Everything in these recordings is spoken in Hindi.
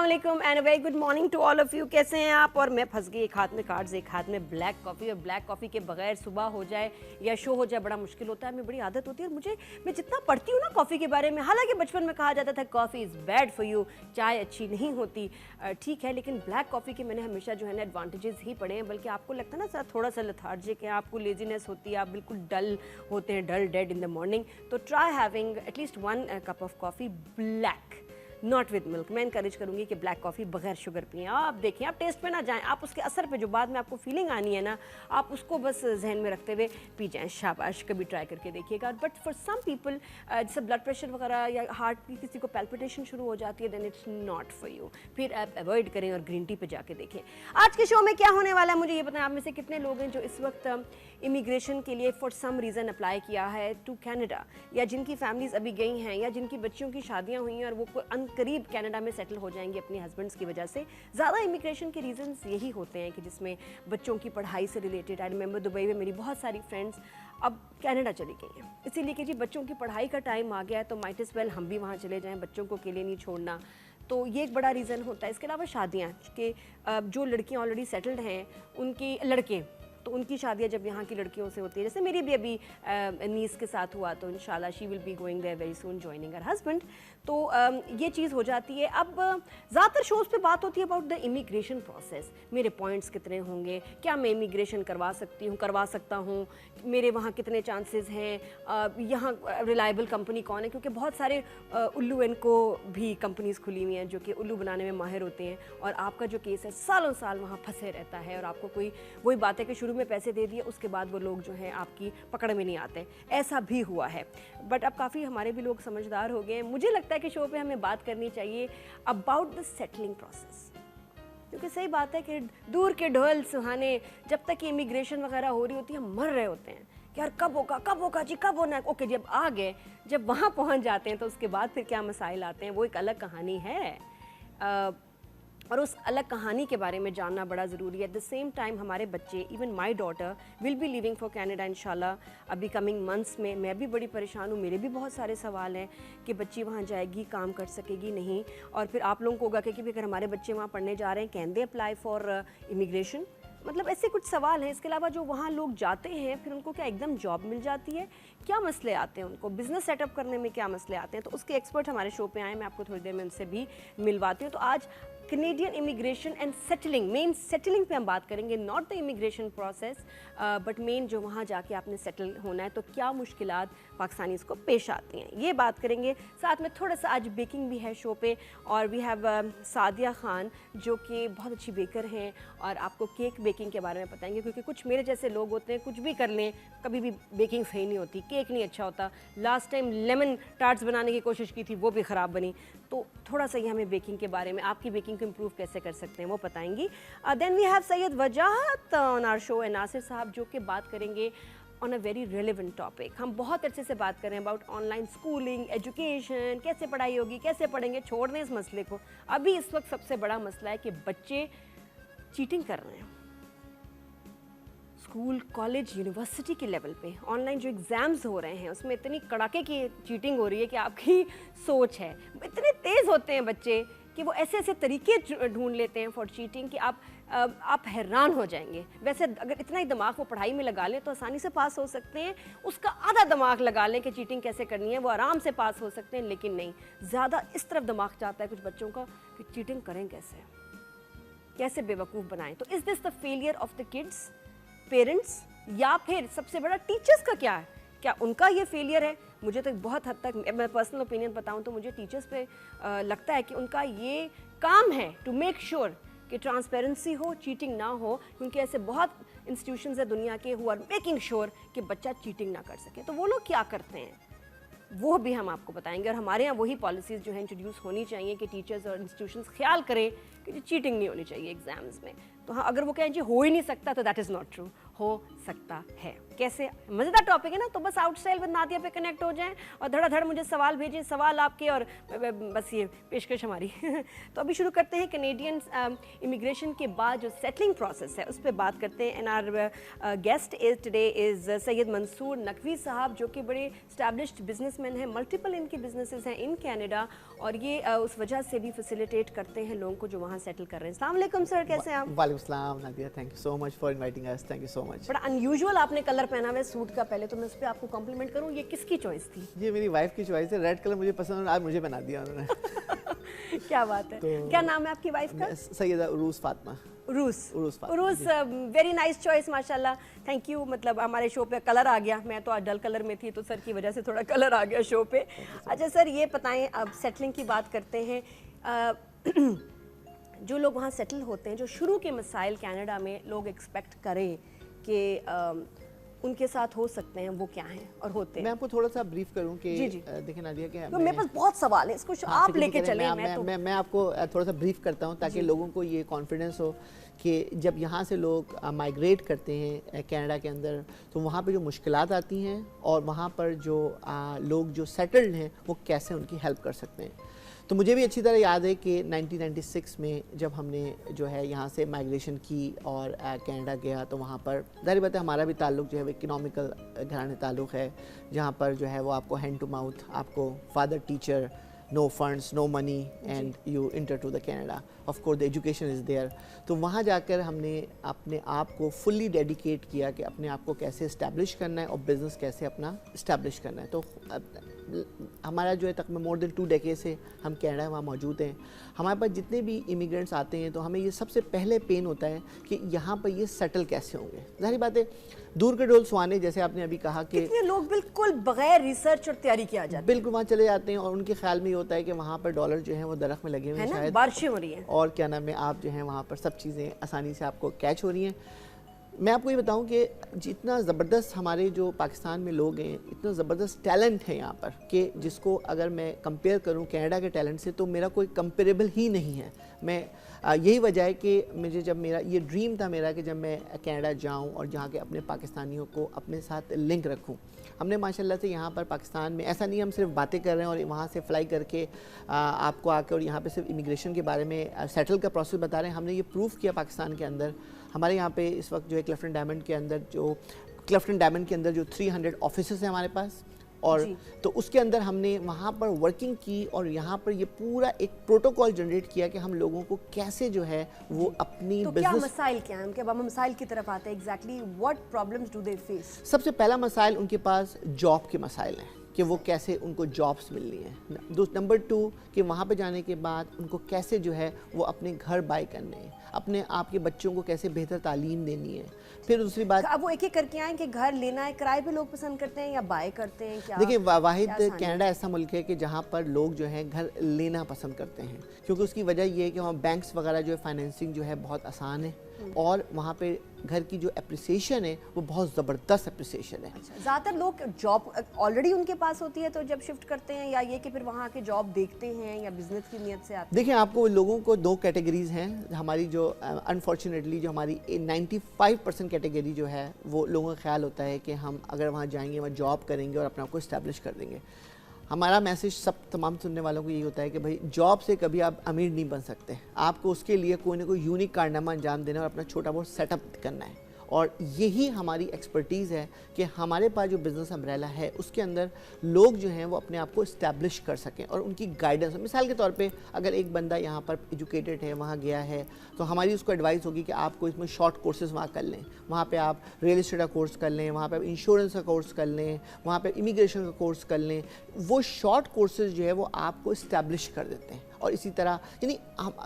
वालेकुम and very good morning to all of you. कैसे हैं आप? और मैं फंस गई, एक हाथ में कार्ड्स एक हाथ में ब्लैक कॉफ़ी। और ब्लैक कॉफ़ी के बगैर सुबह हो जाए या शो हो जाए बड़ा मुश्किल होता है। हमें बड़ी आदत होती है और मैं जितना पढ़ती हूँ ना कॉफ़ी के बारे में, हालांकि बचपन में कहा जाता था coffee is bad for you, चाय अच्छी नहीं होती, ठीक है, लेकिन ब्लैक कॉफ़ी के मैंने हमेशा जो है ना एडवांटेजेस ही पढ़े हैं। बल्कि आपको लगता है ना सर थोड़ा सा लेथार्जिक है, आपको लेजीनेस होती है, आप बिल्कुल डल होते हैं, डल डेड इन द मॉर्निंग, तो try having at least 1 cup of coffee black, not with milk. मैं इनकरेज करूंगी कि ब्लैक कॉफ़ी बगैर शुगर पिएं। आप देखिए, आप टेस्ट पे ना जाएं, आप उसके असर पे जो बाद में आपको फीलिंग आनी है ना, आप उसको बस जहन में रखते हुए पी जाएं। शाबाश, कभी ट्राई करके देखिएगा। बट फॉर सम पीपल जैसे ब्लड प्रेशर वगैरह या हार्ट की किसी को पैल्पिटेशन शुरू हो जाती है, then it's not for you, फिर आप अवॉइड करें और ग्रीन टी पे जाके देखें। आज के शो में क्या होने वाला है मुझे ये बताएं। आप में से कितने लोग हैं जो इस वक्त इमिग्रेशन के लिए फॉर सम रीज़न अप्लाई किया है टू कैनेडा, या जिनकी फैमिलीज अभी गई हैं, या जिनकी बच्चियों की शादियां हुई हैं और वो करीब कनाडा में सेटल हो जाएंगे अपने हस्बैंड्स की वजह से। ज़्यादा इमिग्रेशन के रीजंस यही होते हैं कि जिसमें बच्चों की पढ़ाई से रिलेटेड। आई रिमेंबर दुबई में मेरी बहुत सारी फ्रेंड्स अब कनाडा चली गई हैं, इसीलिए कि जी बच्चों की पढ़ाई का टाइम आ गया है, तो माइट एज वेल हम भी वहाँ चले जाएँ, बच्चों को अकेले नहीं छोड़ना। तो ये एक बड़ा रीज़न होता है। इसके अलावा शादियाँ कि जो लड़कियाँ ऑलरेडी सेटल्ड हैं, उनकी लड़के, तो उनकी शादियाँ जब यहाँ की लड़कियों से होती है, जैसे मेरी भी अभी नीस के साथ हुआ, तो इंशाल्लाह she will be going there very soon joining her husband. तो ये चीज़ हो जाती है। अब ज़्यादातर शोज़ पे बात होती है अबाउट द इमिग्रेशन प्रोसेस, मेरे पॉइंट्स कितने होंगे, क्या मैं इमिग्रेशन करवा सकता हूँ, मेरे वहाँ कितने चांसेस हैं, यहाँ रिलायबल कंपनी कौन है, क्योंकि बहुत सारे उल्लू एंड को भी कंपनीज़ खुली हुई हैं जो कि उल्लू बनाने में माहिर होते हैं, और आपका जो केस है सालों साल वहाँ फंसे रहता है, और आपको कोई वही बात है कि शुरू में पैसे दे दिए, उसके बाद वो लोग जो हैं आपकी पकड़ में नहीं आते। ऐसा भी हुआ है। बट अब काफ़ी हमारे भी लोग समझदार हो गए हैं। मुझे लगता है कि शो पे हमें बात करनी चाहिए अबाउट द सेटलिंग प्रोसेस, क्योंकि सही बात है कि दूर के ढोल सुहाने, जब तक कि इमिग्रेशन वगैरह हो रही होती है, हम मर रहे होते हैं कि यार कब होगा जी, कब होना है। ओके, जब आ गए, जब वहाँ पहुँच जाते हैं, तो उसके बाद फिर क्या मसाइल आते हैं, वो एक अलग कहानी है। और उस अलग कहानी के बारे में जानना बड़ा ज़रूरी है। एट द सेम टाइम हमारे बच्चे, even my daughter will be living for Canada इंशाल्लाह अभी कमिंग मंथ्स में। मैं भी बड़ी परेशान हूँ, मेरे भी बहुत सारे सवाल हैं कि बच्ची वहाँ जाएगी, काम कर सकेगी नहीं। और फिर आप लोगों को होगा कि अगर हमारे बच्चे वहाँ पढ़ने जा रहे हैं, can they apply for immigration, मतलब ऐसे कुछ सवाल हैं। इसके अलावा जो वहाँ लोग जाते हैं, फिर उनको क्या एकदम जॉब मिल जाती है, क्या मसले आते हैं, उनको बिजनेस सेटअप करने में क्या मसले आते हैं। तो उसके एक्सपर्ट हमारे शो पे आए, मैं आपको थोड़ी देर में उनसे भी मिलवाती हूँ। तो आज Canadian immigration and settling, main settling पे हम बात करेंगे, not the immigration process, but main जो वहाँ जाके आपने सेटल होना है, तो क्या मुश्किलात पाकिस्तानीज़ को पेश आती हैं, ये बात करेंगे। साथ में थोड़ा सा आज बेकिंग भी है शो पे, और वी हैव सादिया खान जो कि बहुत अच्छी बेकर हैं, और आपको केक बेकिंग के बारे में बताएंगे, क्योंकि कुछ मेरे जैसे लोग होते हैं, कुछ भी कर लें, कभी भी बेकिंग सही नहीं होती, केक नहीं अच्छा होता। लास्ट टाइम लेमन टार्ट्स बनाने की कोशिश की थी, वो भी ख़राब बनी। तो थोड़ा सा ये हमें बेकिंग के बारे में, आपकी बेकिंग को इम्प्रूव कैसे कर सकते हैं, वो बताएंगी। Then we have Syed Wajahat on our show and Nasir sahab, जो कि बात करेंगे on a very relevant topic. हम बहुत अच्छे से बात कर रहे हैं अबाउट ऑनलाइन स्कूलिंग, एजुकेशन, कैसे पढ़ाई होगी, कैसे पढ़ेंगे। छोड़ दें इस मसले को, अभी इस वक्त सबसे बड़ा मसला है कि बच्चे चीटिंग कर रहे हैं। स्कूल, कॉलेज, यूनिवर्सिटी के लेवल पे ऑनलाइन जो एग्ज़ाम्स हो रहे हैं, उसमें इतनी कड़ाके की चीटिंग हो रही है कि आपकी सोच है, इतने तेज़ होते हैं बच्चे कि वो ऐसे ऐसे तरीके ढूंढ लेते हैं फॉर चीटिंग कि आप हैरान हो जाएंगे। वैसे अगर इतना ही दिमाग वो पढ़ाई में लगा लें तो आसानी से पास हो सकते हैं, उसका आधा दिमाग लगा लें कि चीटिंग कैसे करनी है, वो आराम से पास हो सकते हैं। लेकिन नहीं, ज़्यादा इस तरफ दिमाग जाता है कुछ बच्चों का कि चीटिंग करें कैसे बेवकूफ़ बनाएं। तो is this the failure of the kids, parents, या फिर सबसे बड़ा टीचर्स का क्या है, क्या उनका ये फेलियर है? मुझे तो बहुत हद तक, मैं पर्सनल ओपिनियन बताऊं तो मुझे टीचर्स पे लगता है कि उनका ये काम है टू मेक श्योर कि ट्रांसपेरेंसी हो, चीटिंग ना हो, क्योंकि ऐसे बहुत इंस्टीट्यूशंस है दुनिया के हु आर मेकिंग श्योर कि बच्चा चीटिंग ना कर सके। तो वो लोग क्या करते हैं वो भी हम आपको बताएंगे, और हमारे यहाँ वही पॉलिसीज़ जो है इंट्रोड्यूस होनी चाहिए कि टीचर्स और इंस्टीट्यूशंस ख्याल करें कि चीटिंग नहीं होनी चाहिए एग्जाम्स में। तो हाँ, अगर वो कहें जी हो ही नहीं सकता तो दैट इज़ नॉट ट्रू, हो सकता है। कैसे, मज़ेदार टॉपिक है ना, तो बस आउटस्टाइल विद नादिया पे कनेक्ट हो जाएं और धड़ाधड़ मुझे सवाल भेजें, सवाल आपके और बस ये पेशकश हमारी। तो अभी शुरू करते हैं कैनेडियन इमिग्रेशन के बाद जो सेटलिंग प्रोसेस है उस पर बात करते हैं। And our guest is today is Syed Mansoor Naqvi sahab, जो कि बड़े स्टैब्लिश्ड बिजनेसमैन हैं, मल्टीपल इनके बिजनेसेस हैं इन कैनेडा, और ये उस वजह से भी फैसिलिटेट करते हैं लोगों को जो वहाँ सेटल कर रहे हैं। अस्सलाम वालेकुम सर, कैसे हैं आप? वालेकुम सलाम Nadia, thank you so much for inviting us, thank you so much. बड़ा अनयूजुअल आपने कलर पहना हुआ है सूट का, पहले तो मैं उस पर आपको कॉम्प्लीमेंट करूँ, ये किसकी चॉइस थी? ये मेरी वाइफ की चॉइस है, रेड कलर मुझे पसंद है, आज मुझे बना दिया उन्होंने। क्या बात है। तो क्या नाम है आपकी वाइफ का? सैयदा उरूस फातिमा। उरूस, वेरी नाइस चॉइस माशाल्लाह, थैंक यू। मतलब हमारे शो पे कलर आ गया, मैं तो आज डल कलर में थी तो सर की वजह से थोड़ा कलर आ गया शो पे। अच्छा सर, ये बताएं, अब सेटलिंग की बात करते हैं। जो लोग वहाँ सेटल होते हैं, जो शुरू के मसाइल कनाडा में लोग एक्सपेक्ट करें कि उनके साथ हो सकते हैं, वो क्या हैं और होते हैं? मैं आपको थोड़ा सा ब्रीफ करूं कि देखिए नादिया के तो मेरे पास बहुत सवाल है, इसको आप लेके चलें। मैं आपको थोड़ा सा ब्रीफ करता हूं ताकि लोगों को ये कॉन्फिडेंस हो कि जब यहाँ से लोग माइग्रेट करते हैं कनाडा के अंदर, तो वहाँ पे जो मुश्किलात आती हैं और वहाँ पर जो लोग जो सेटल्ड हैं वो कैसे उनकी हेल्प कर सकते हैं। तो मुझे भी अच्छी तरह याद है कि 1996 में जब हमने जो है यहाँ से माइग्रेशन की और कनाडा गया, तो वहाँ पर ज़ाहिर बात है हमारा भी ताल्लुक़ जो है वो इकोनॉमिकल घराने ताल्लुक़ है, जहाँ पर जो है वो आपको हैंड टू माउथ, आपको father teacher, no funds, no money and you enter to the Canada. Of course the education is there. तो वहाँ जाकर हमने अपने आप को फुल्ली डेडिकेट किया कि अपने आप को कैसे इस्टेब्लिश करना है और बिज़नेस कैसे अपना इस्टेब्लिश करना है। तो हमारा जो है तकरीबन मोर देन 2 डेकेड से हम कनाडा वहाँ मौजूद हैं। हमारे पास जितने भी इमिग्रेंट्स आते हैं तो हमें ये सबसे पहले पेन होता है कि यहाँ पर ये सेटल कैसे होंगे। ज़ाहिर बात है दूर के डोल सुहाने, जैसे आपने अभी कहा कि कितने लोग बिल्कुल बगैर रिसर्च और तैयारी किया जाता है, बिल्कुल वहाँ चले जाते हैं और उनके ख्याल में ये होता है कि वहाँ पर डॉलर जो है वो दरख्त में लगे हुए हैं, शायद बारिशें हो रही हैं और क्या नाम है, आप जो है वहाँ पर सब चीज़ें आसानी से आपको कैच हो रही हैं। मैं आपको ये बताऊं कि जितना ज़बरदस्त हमारे जो पाकिस्तान में लोग हैं, इतना ज़बरदस्त टैलेंट है यहाँ पर कि जिसको अगर मैं कंपेयर करूँ कनाडा के टैलेंट से तो मेरा कोई कंपेरेबल ही नहीं है। मैं यही वजह है कि मुझे जब मेरा ये ड्रीम था मेरा कि जब मैं कनाडा जाऊँ और जहाँ के अपने पाकिस्तानियों को अपने साथ लिंक रखूँ। हमने माशाल्लाह से यहाँ पर पाकिस्तान में ऐसा नहीं हम सिर्फ बातें कर रहे हैं और वहाँ से फ्लाई करके आपको आकर और यहाँ पे सिर्फ इमिग्रेशन के बारे में सेटल का प्रोसेस बता रहे हैं। हमने ये प्रूफ किया पाकिस्तान के अंदर। हमारे यहाँ पे इस वक्त जो है क्लिफ्टन डायमंड के अंदर जो 300 ऑफिसेस हैं हमारे पास, और तो उसके अंदर हमने वहाँ पर वर्किंग की और यहाँ पर ये पूरा एक प्रोटोकॉल जनरेट किया कि हम लोगों को कैसे जो है वो अपनी तो क्या मसाइल क्या हैं? अब हम मसाइल की तरफ आते हैं, exactly what problems do they face? सबसे पहला मसाइल उनके पास जॉब के मसाइल हैं कि वो कैसे उनको जॉब्स मिलनी है। नंबर 2 कि वहाँ पे जाने के बाद उनको कैसे जो है वो अपने घर बाय करने हैं, अपने आप के बच्चों को कैसे बेहतर तालीम देनी है। फिर दूसरी बात, अब वो एक करके आए कि घर लेना है, किराए पे लोग पसंद करते हैं या बाय करते हैं? क्या देखिए, वाहिद कनाडा ऐसा मुल्क है कि जहाँ पर लोग जो है घर लेना पसंद करते हैं, क्योंकि उसकी वजह ये है कि वहाँ बैंक्स वगैरह जो है फाइनेंसिंग जो है बहुत आसान है और वहाँ पे घर की जो एप्रिसिएशन है वो बहुत ज़बरदस्त एप्रिसिएशन है। ज़्यादातर लोग जॉब ऑलरेडी उनके पास होती है तो जब शिफ्ट करते हैं, या ये कि फिर वहाँ के जॉब देखते हैं या बिजनेस की नीयत से आते हैं? देखिए, आपको लोगों को 2 कैटेगरीज हैं हमारी, जो अनफॉर्चुनेटली जो हमारी 95% कैटेगरी जो है वो लोगों का ख्याल होता है कि हम अगर वहाँ जाएंगे वहाँ जॉब करेंगे और अपने आप को इस्टेब्लिश कर देंगे। हमारा मैसेज सब तमाम सुनने वालों को यही होता है कि भाई जॉब से कभी आप अमीर नहीं बन सकते, आपको उसके लिए कोई ना कोई यूनिक कारनामा अंजाम देना और अपना छोटा बहुत सेटअप करना है। और यही हमारी एक्सपर्टीज़ है कि हमारे पास जो बिज़नेस अम्ब्रेला है उसके अंदर लोग जो हैं वो अपने आप को इस्टेब्लिश कर सकें और उनकी गाइडेंस। मिसाल के तौर पे अगर एक बंदा यहाँ पर एजुकेटेड है, वहाँ गया है, तो हमारी उसको एडवाइस होगी कि आपको इसमें शॉर्ट कोर्सेज वहाँ कर लें, वहाँ पे आप रियल एस्टेट का कोर्स कर लें, वहाँ पे आप इंश्योरेंस का कोर्स कर लें, वहाँ पे इमिग्रेशन का कोर्स कर लें। वो शॉर्ट कोर्सेज जो है वो आपको इस्टेब्लिश कर देते हैं। और इसी तरह यानी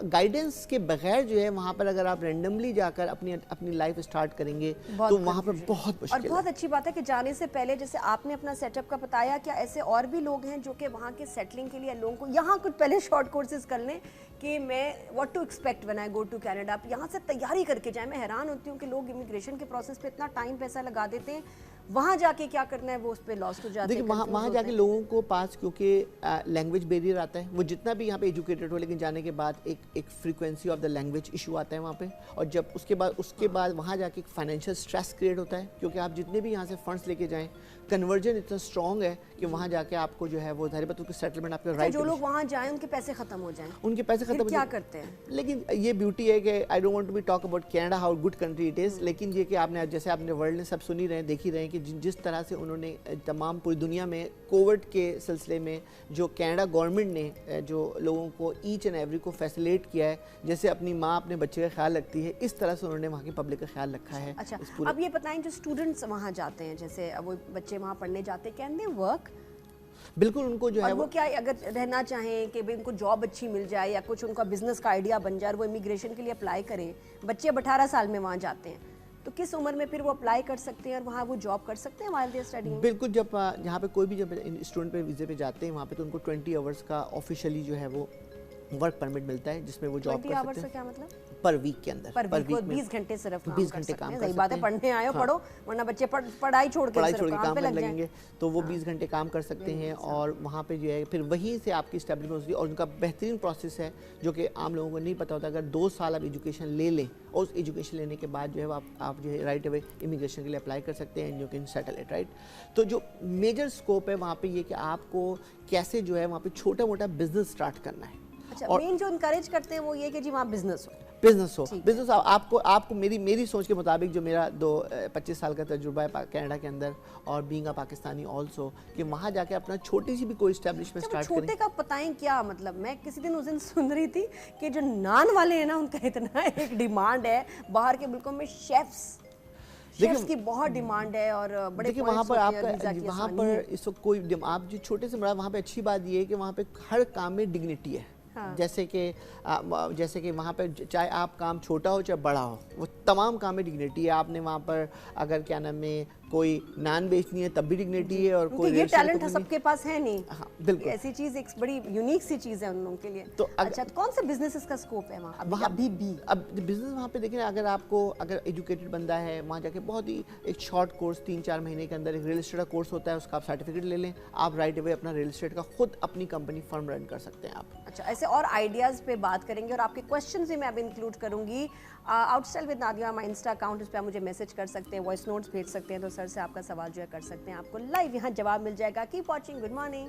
गाइडेंस के बगैर जो है वहाँ पर अगर आप रैंडमली जाकर अपनी लाइफ स्टार्ट करेंगे तो वहाँ पर बहुत मुश्किल है। और बहुत अच्छी बात है कि जाने से पहले जैसे आपने अपना सेटअप का बताया, क्या ऐसे और भी लोग हैं जो कि वहाँ के सेटलिंग के लिए लोगों को यहाँ कुछ पहले शॉर्ट कोर्सेज कर लें कि मैं what to expect when I go to Canada, आप यहाँ से तैयारी करके जाएं? मैं हैरान होती हूँ कि लोग इमिग्रेशन के प्रोसेस पे इतना टाइम पैसा लगा देते हैं, वहाँ जाके क्या करना है, वो उस पर लॉस्ट हो जाते हैं। देखिए वहाँ जाके लोगों को पास क्योंकि लैंग्वेज बैरियर आता है, वो जितना भी यहाँ पे एजुकेटेड हो लेकिन जाने के बाद एक frequency of the language issue आता है वहाँ पे, और जब उसके बाद वहाँ जाके एक फाइनेंशियल स्ट्रेस क्रिएट होता है, क्योंकि आप जितने भी यहाँ से फंड्स लेके जाएं, कन्वर्जन इतना स्ट्रॉन्ग है कि वहाँ जाके आपको जो है वो धारी बात उसकी सेटलमेंट आपके राइट। जो लोग वहाँ जाएं उनके पैसे खत्म हो जाएं, उनके पैसे खत्म क्या करते हैं? लेकिन ये ब्यूटी है कि I don't want to be talk about Canada how good country it is, लेकिन ये कि आपने जैसे आपने वर्ल्ड ने सब सुनी रहे हैं, देख ही रहे हैं कि जिस तरह से उन्होंने तमाम पूरी दुनिया में कोविड के सिलसिले में जो कनाडा गवर्नमेंट ने जो लोगों को ईच एंड एवरी को फैसिलिटेट किया है, जैसे अपनी माँ अपने बच्चे का ख्याल रखती है, इस तरह से उन्होंने वहाँ की पब्लिक का ख्याल रखा है। अच्छा, अब ये बताएं जो स्टूडेंट्स वहाँ जाते हैं, जैसे वो बच्चे वहाँ पढ़ने जाते हैं, कैन दे वर्क? बिल्कुल, उनको जो है वो क्या अगर रहना चाहें कि भाई उनको जॉब अच्छी मिल जाए या कुछ उनका बिजनेस का आइडिया बन जाए, वो इमिग्रेशन के लिए अप्लाई करें, बच्चे अब 18 साल में वहाँ जाते हैं, तो किस उम्र में फिर वो अप्लाई कर सकते हैं और वहाँ वो जॉब कर सकते हैं व्हाइल दे आर स्टडीइंग? बिल्कुल, जब यहाँ पे कोई भी जब स्टूडेंट पे वीज़े पे जाते हैं वहाँ पे तो उनको 20 आवर्स का ऑफिशियली जो है वो वर्क परमिट मिलता है, जिसमें वो जॉब कर सकते हैं। क्या मतलब? पर वीक के अंदर, पर वीक 20 घंटे सिर्फ 20 घंटे काम कर सकते हैं। सही बात है, पढ़ने आए हो पढ़ो, वरना बच्चे पढ़ाई छोड़ के काम पे लगेंगे, तो वो 20 घंटे काम कर सकते हैं और वहाँ पे जो है फिर वहीं से आपकी स्टेब्लिशमेंट होती है। और उनका बेहतरीन प्रोसेस है जो कि आम लोगों को नहीं पता होता। अगर 2 साल आप एजुकेशन ले लें और उस एजुकेशन लेने के बाद जो है आप जो है राइट अवे इमिग्रेशन के लिए अप्लाई कर सकते हैं and you can settle it, right. तो जो मेजर स्कोप है वहाँ पे ये कि आपको कैसे जो है वहाँ पे छोटा मोटा बिजनेस स्टार्ट करना है। अच्छा, मेन जो इनकरेज करते हैं वो ये कि जी वहाँ बिजनेस हो। आपको मेरी सोच के मुताबिक जो मेरा 25 साल का तजुर्बा है कनाडा के अंदर और बीइंग अ पाकिस्तानी ऑल्सो, कि वहाँ जाके अपना छोटी सी भी कोई एस्टेब्लिशमेंट स्टार्ट करें। छोटे का बताएं क्या मतलब? मैं किसी दिन उस दिन सुन रही थी कि जो नान वाले हैं ना उनका इतना एक डिमांड है बाहर के मुल्कों में, शेफ्स की बहुत डिमांड है और बड़े देखिए वहाँ पर इस वक्त कोई आप जो छोटे से बड़ा, वहाँ पे अच्छी बात ये है कि वहाँ पे हर काम में डिग्निटी है। हाँ। जैसे कि वहाँ पर चाहे आप काम छोटा हो चाहे बड़ा हो, वो तमाम काम में डिग्निटी है। आपने वहाँ पर अगर क्या नाम है कोई नान बेचनी है तब भी डिग्निटी है, और कोई ये टैलेंट सबके पास है नहीं। हाँ, बिल्कुल ऐसी चीज एक बड़ी यूनिक सी चीज है उन लोगों के लिए। तो अच्छा, तो कौन से बिजनेस का स्कोप है वहाँ? अभी बिजनेस वहाँ पे देखिए, अगर एजुकेटेड बंदा है वहाँ जाके बहुत ही एक शॉर्ट कोर्स 3-4 महीने के अंदर एक रियल एस्टेट का कोर्स होता है, उसका आप सर्टिफिकेट ले लें, आप राइट अवे अपना रियल एस्टेट का खुद अपनी कंपनी फर्म रन कर सकते हैं आप। अच्छा, ऐसे और आइडियाज पे बात करेंगे और आपके क्वेश्चंस भी मैं अब इंक्लूड करूंगी। आउटस्टाइल विद नादिया हमारा इंस्टा अकाउंट, उस पर आप मुझे मैसेज कर सकते हैं, वॉइस नोट्स भेज सकते हैं, तो सर से आपका सवाल जो है कर सकते हैं, आपको लाइव यहाँ जवाब मिल जाएगा। Keep watching, good morning.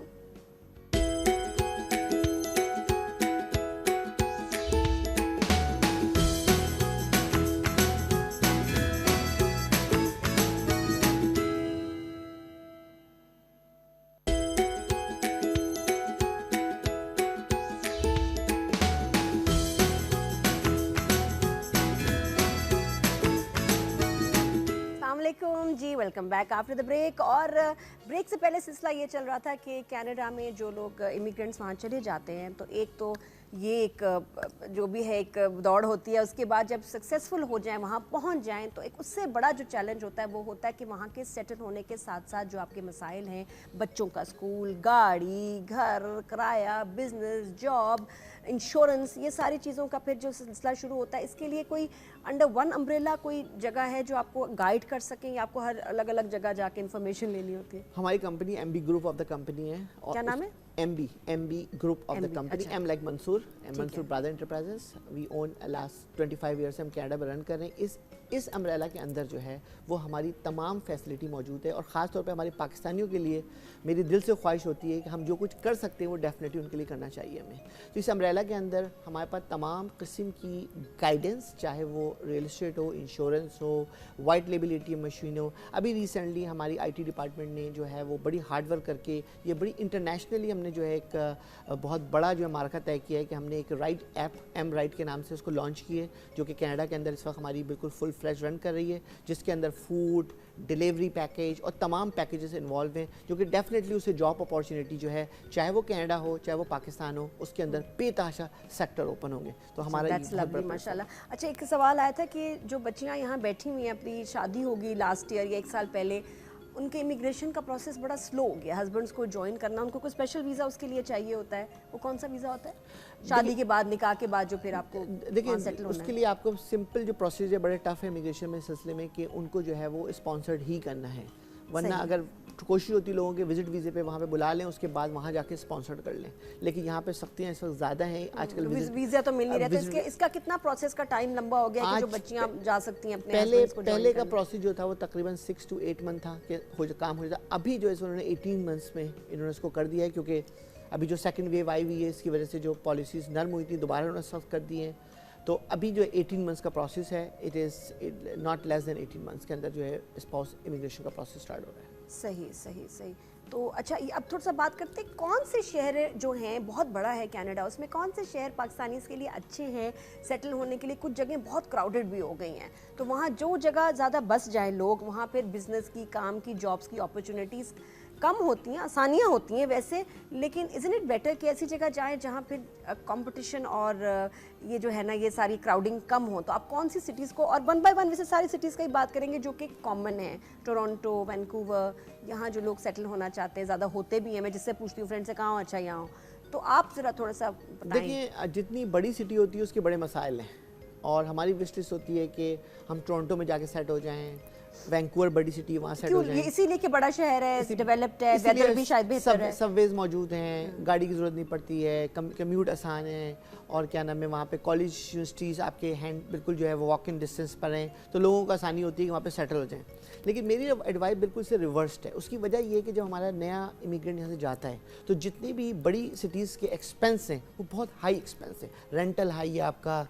जी, welcome back after the break. और ब्रेक से पहले सिलसिला ये चल रहा था कि कनाडा में जो लोग इमिग्रेंट्स वहाँ चले जाते हैं, तो एक तो ये एक जो भी है एक दौड़ होती है, उसके बाद जब सक्सेसफुल हो जाएं, वहाँ पहुँच जाएं, तो एक उससे बड़ा जो चैलेंज होता है वो होता है कि वहाँ के सेटल होने के साथ साथ जो आपके मसाइल हैं, बच्चों का स्कूल, गाड़ी, घर, किराया, बिजनेस, जॉब, इंश्योरेंस, ये सारी चीज़ों का फिर जो सिलसिला शुरू होता है, इसके लिए कोई अंडर वन अम्ब्रेला कोई जगह है जो आपको गाइड कर सकें, या आपको हर अलग अलग जगह जाके इन्फॉर्मेशन लेनी होती है? हमारी company MB group of the company है। क्या नाम है? MB group of the company. M like Mansoor, Mansoor brother enterprises. We own last 25 year से हम कनाडा में रन कर रहे हैं। इस अम्ब्रेला के अंदर जो है वो हमारी तमाम फैसिलिटी मौजूद है, और ख़ास तौर पे हमारे पाकिस्तानियों के लिए मेरी दिल से ख्वाहिश होती है कि हम जो कुछ कर सकते हैं वो डेफिनेटली उनके लिए करना चाहिए हमें। तो इस अम्ब्रेला के अंदर हमारे पास तमाम किस्म की गाइडेंस, चाहे वो रियल एस्टेट हो, इंश्योरेंस हो, वाइट लेबल ATM मशीन हो। अभी रिसेंटली हमारी IT डिपार्टमेंट ने जो है वो बड़ी हार्ड वर्क करके ये बड़ी इंटरनेशनली हमने जो है एक बहुत बड़ा जो है मार्का तय किया है कि हमने एक राइट ऐप M राइट के नाम से उसको लॉन्च की है, जो कि कनाडा के अंदर इस वक्त हमारी बिल्कुल फुल फ्लैश रन कर रही है, जिसके अंदर फूड, डिलीवरी पैकेज और तमाम पैकेजेस इन्वॉल्व हैं, जो कि डेफिनेटली उसे जॉब अपॉर्चुनिटी जो है, चाहे वो कनाडा हो चाहे वो पाकिस्तान हो, उसके अंदर बेतहाशा सेक्टर ओपन होंगे। तो हमारा माशाल्लाह। अच्छा, एक सवाल आया था कि जो बच्चियां यहाँ बैठी हुई हैं, अपनी शादी होगी लास्ट ईयर या 1 साल पहले, उनके इमिग्रेशन का प्रोसेस बड़ा स्लो हो गया, हस्बैंड्स को ज्वाइन करना, उनको कोई स्पेशल वीज़ा उसके लिए चाहिए होता है, वो कौन सा वीज़ा होता है? शादी के बाद, निकाह के बाद जो फिर आपको देखिए उसके लिए आपको सिंपल जो प्रोसीजर बड़े टफ है इमिग्रेशन में सिलसिले में कि उनको जो है वो स्पॉन्सर्ड ही करना है। वरना सही। अगर कोशिश होती है लोगों के विजिट वीज़े पे वहाँ पे बुला लें, उसके बाद वहाँ जाके स्पॉन्सर्ड कर लें, लेकिन यहाँ पे सख्तियाँ इस वक्त ज़्यादा हैं आजकल। वीजा तो मिल नहीं रहा था। इसका कितना प्रोसेस का टाइम लंबा हो गया कि जो बच्चियां जा सकती हैं अपने हस्बैंड्स को पहले का प्रोसेस जो था वो तकरीबन 6 to 8 मंथ था कि काम हो जाता। अभी जो है उन्होंने 18 मंथ्स में इन्होंने इसको कर दिया है, क्योंकि अभी जो सेकंड वेव आई हुई है इसकी वजह से जो पॉलिसीज़ नर्म हुई थी दोबारा उन्होंने सख्त कर दी हैं। तो अभी जो 18 मंथ्स का प्रोसेस है, it is not less than 18 months के अंदर जो है स्पाउस इमिग्रेशन का प्रोसेस स्टार्ट हो रहा है। सही सही सही। तो अच्छा, ये अब थोड़ा सा बात करते हैं कौन से शहर जो हैं, बहुत बड़ा है कनाडा, उसमें कौन से शहर पाकिस्तानीज़ के लिए अच्छे हैं सेटल होने के लिए? कुछ जगह बहुत क्राउडेड भी हो गई हैं, तो वहाँ जो जगह ज़्यादा बस जाए लोग, वहाँ फिर बिजनेस की, काम की, जॉब्स की अपॉर्चुनिटीज़ कम होती हैं, आसानियाँ होती हैं वैसे, लेकिन इज़न्ट इट बेटर कि ऐसी जगह जाएं जहाँ फिर कंपटीशन और ये जो है ना ये सारी क्राउडिंग कम हो? तो आप कौन सी सिटीज़ को, और वन बाय वन वैसे सारी सिटीज़ का ही बात करेंगे जो कि कॉमन है, टोरंटो, वैंकूवर, यहाँ जो लोग सेटल होना चाहते हैं, ज़्यादा होते भी हैं। मैं जिससे पूछती हूँ फ्रेंड से, कहाँ अच्छा यहाँ हो, तो आप ज़रा थोड़ा सा बताएं। देखिए, जितनी बड़ी सिटी होती है उसके बड़े मसाइल हैं, और हमारी विश लिस्ट होती है कि हम टोरंटो में जाके सेट हो जाएं, वैंकूवर बड़ी सिटी वहाँ सेट हो जाएं। इसीलिए कि बड़ा शहर है, डेवलप्ड है, वेदर भी शायद बेहतर है, सबवेज मौजूद हैं, गाड़ी की ज़रूरत नहीं पड़ती है, कम्यूट आसान है, और क्या नाम है वहाँ पे कॉलेज यूनिवर्सिटीज़ आपके हैंड बिल्कुल जो है वो वॉक इन डिस्टेंस पर हैं, तो लोगों को आसानी होती है कि वहाँ पे सेटल हो जाएं। लेकिन मेरी एडवाइस बिल्कुल से रिवर्स्ड है। उसकी वजह ये है कि जब हमारा नया इमिग्रेंट यहाँ से जाता है तो जितनी भी बड़ी सिटीज़ के एक्सपेंस हैं वो बहुत हाई एक्सपेंस है। रेंटल हाई है आपका,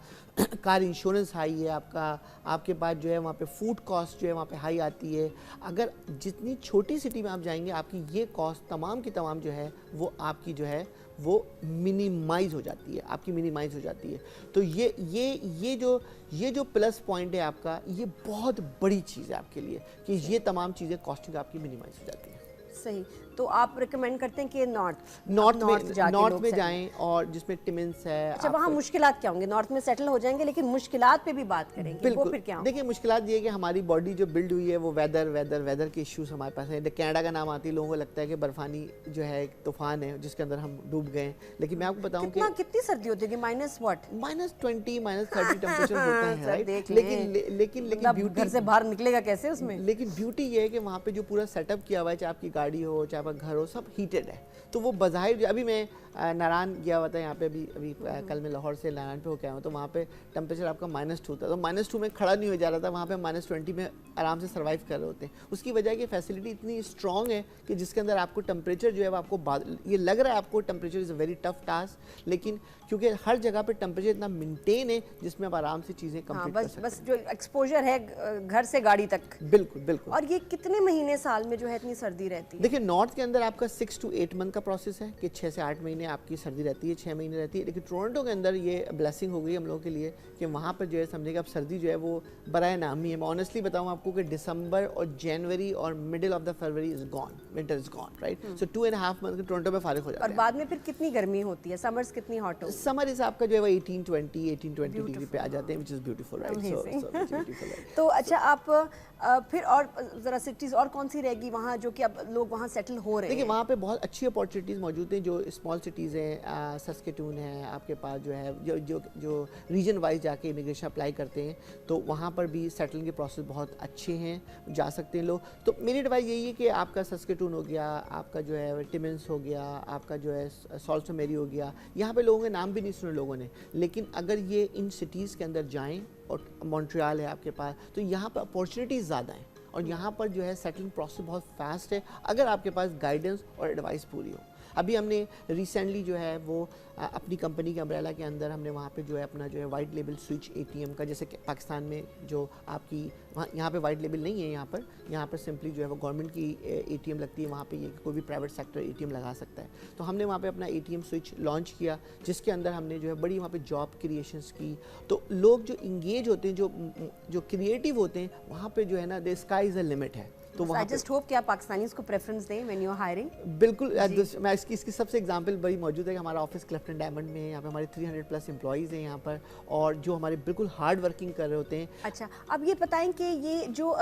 कार इंश्योरेंस हाई है आपके पास जो है वहाँ पे फूड कॉस्ट जो है वहाँ पे हाई आती है। अगर जितनी छोटी सिटी में आप जाएंगे आपकी ये कॉस्ट तमाम की तमाम जो है वो आपकी जो है वो मिनिमाइज़ हो जाती है, आपकी मिनिमाइज़ हो जाती है। तो ये जो प्लस पॉइंट है आपका, ये बहुत बड़ी चीज़ है आपके लिए कि ये तमाम चीज़ें कॉस्टिंग आपकी मिनिमाइज़ हो जाती है। सही। तो आप रिकमेंड करते हैं कि नॉर्थ में जाएं, और जिसमें टिमिन्स है। अच्छा, वहाँ मुश्किलात क्या होंगे? नॉर्थ में सेटल हो जाएंगे, लेकिन मुश्किलात पे भी बात करेंगे, वो फिर क्या? देखिए, मुश्किलात ये है कि हमारी बॉडी जो बिल्ड हुई है वो वेदर के इश्यूज हमारे पास है। कनाडा का नाम आती है लोगों को लगता है कि बर्फानी जो है एक तूफान है जिसके अंदर हम डूब गए, लेकिन मैं आपको बताऊं कि कितनी सर्दी होती है, -20 -20 -30 टेम्परेचर होता है, राइट? लेकिन ब्यूटी, घर से बाहर निकलेगा कैसे उसमें? लेकिन ब्यूटी ये है कि वहाँ पे जो पूरा सेटअप किया हुआ है, चाहे आपकी गाड़ी हो चाहे आपका घर हो, सब हीटेड है। तो वो बज़ाहिर, अभी मैं नारायण गया हुआ था यहाँ पे, अभी कल मैं लाहौर से नारायण पे होकर आया हूँ, तो वहाँ पे टेम्परेचर आपका -2 था, तो -2 में खड़ा नहीं हो जा रहा था, वहाँ पे -20 में आराम से सर्वाइव कर रहे होते हैं। उसकी वजह की फैसिलिटी इतनी स्ट्रॉन्ग है कि जिसके अंदर आपको टेम्परेचर जो है वो आपको ये लग रहा है आपको temperature is a very tough task, लेकिन क्योंकि हर जगह पे टेम्परेचर इतना मेंटेन है जिसमें आप आराम से चीज़ें कंप्लीट कर सकते हैं। बस जो एक्सपोजर है घर से गाड़ी तक, बिल्कुल। और ये कितने महीने साल में जो है इतनी सर्दी रहती है? देखिए, नॉर्थ के अंदर आपका 6 to 8 मंथ का प्रोसेस है कि 6 से 8 महीने आपकी सर्दी रहती है, 6 महीने रहती है। लेकिन टोरंटो के अंदर ये ब्लेसिंग हो गई हम लोगों के लिए कि वहाँ पर जो है समझिए अब सर्दी जो है वो बराए नाम ही है। मैं ऑनेस्टली बताऊँ आपको कि दिसंबर और जनवरी और middle of the February is gone, winter is gone, right? So 2.5 month Toronto में फारिग हो जाते हैं। और बाद में फिर कितनी गर्मी होती है? समर्स कितनी हॉट होती है? समर इस आपका जो है वो 18-20 डिग्री पे आ जाते हैं, विच इज़ ब्यूटीफुल, राइट? तो अच्छा, आप फिर और ज़रा सिटीज़ और कौन सी रहेगी वहाँ जो कि अब लोग वहाँ सेटल हो रहे हैं? देखिए, वहाँ पे बहुत अच्छी अपॉर्चुनिटीज़ मौजूद हैं। जो स्मॉल सिटीज़ हैं, सस्केटून है आपके पास, जो है जो रीजन वाइज जाके इमिग्रेशन अप्लाई करते हैं, तो वहाँ पर भी सेटलिंग के प्रोसेस बहुत अच्छे हैं, जा सकते हैं लोग। तो मेरी एडवाइस यही है कि आपका सस्केटून हो गया, आपका जो है टिमिन्स हो गया, आपका जो है सॉल्ट मेरी हो गया, यहाँ पे लोगों के नाम भी नहीं सुने लोगों ने, लेकिन अगर ये इन सिटीज़ के अंदर जाएँ, और मॉन्ट्रियल है आपके पास, तो यहाँ पर अपॉर्चुनिटीज़ ज़्यादा हैं, और यहाँ पर जो है सेटलिंग प्रोसेस बहुत फास्ट है अगर आपके पास गाइडेंस और एडवाइस पूरी हो। अभी हमने रिसेंटली जो है वो अपनी कंपनी के अम्ब्रेला के अंदर हमने वहाँ पे जो है अपना जो है वाइट लेबल स्विच ATM का, जैसे पाकिस्तान में जो आपकी यहाँ पे वाइट लेबल नहीं है, यहाँ पर सिंपली जो है वो गवर्नमेंट की ATM लगती है, वहाँ पे ये कोई भी प्राइवेट सेक्टर ATM लगा सकता है। तो हमने वहाँ पे अपना ATM स्विच लॉन्च किया, जिसके अंदर हमने जो है बड़ी वहाँ पे जॉब क्रिएशंस की। तो लोग जो इंगेज होते हैं, जो क्रिएटिव होते हैं, वहाँ पे जो है ना the sky is a limit है। तो आई जस्ट होप कि आप पाकिस्तानीज़ को प्रेफरेंस दें व्हेन यू आर हायरिंग। बिल्कुल, मैं इसकी सबसे एग्जांपल बड़ी मौजूद है कि हमारा ऑफिस क्लिफ्टन डायमंड में है, यहाँ पे हमारे 300+ एम्प्लॉइज़ हैं यहाँ पर, और जो हमारे बिल्कुल हार्ड वर्किंग कर रहे होते हैं। अच्छा, अब ये बताएं कि ये जो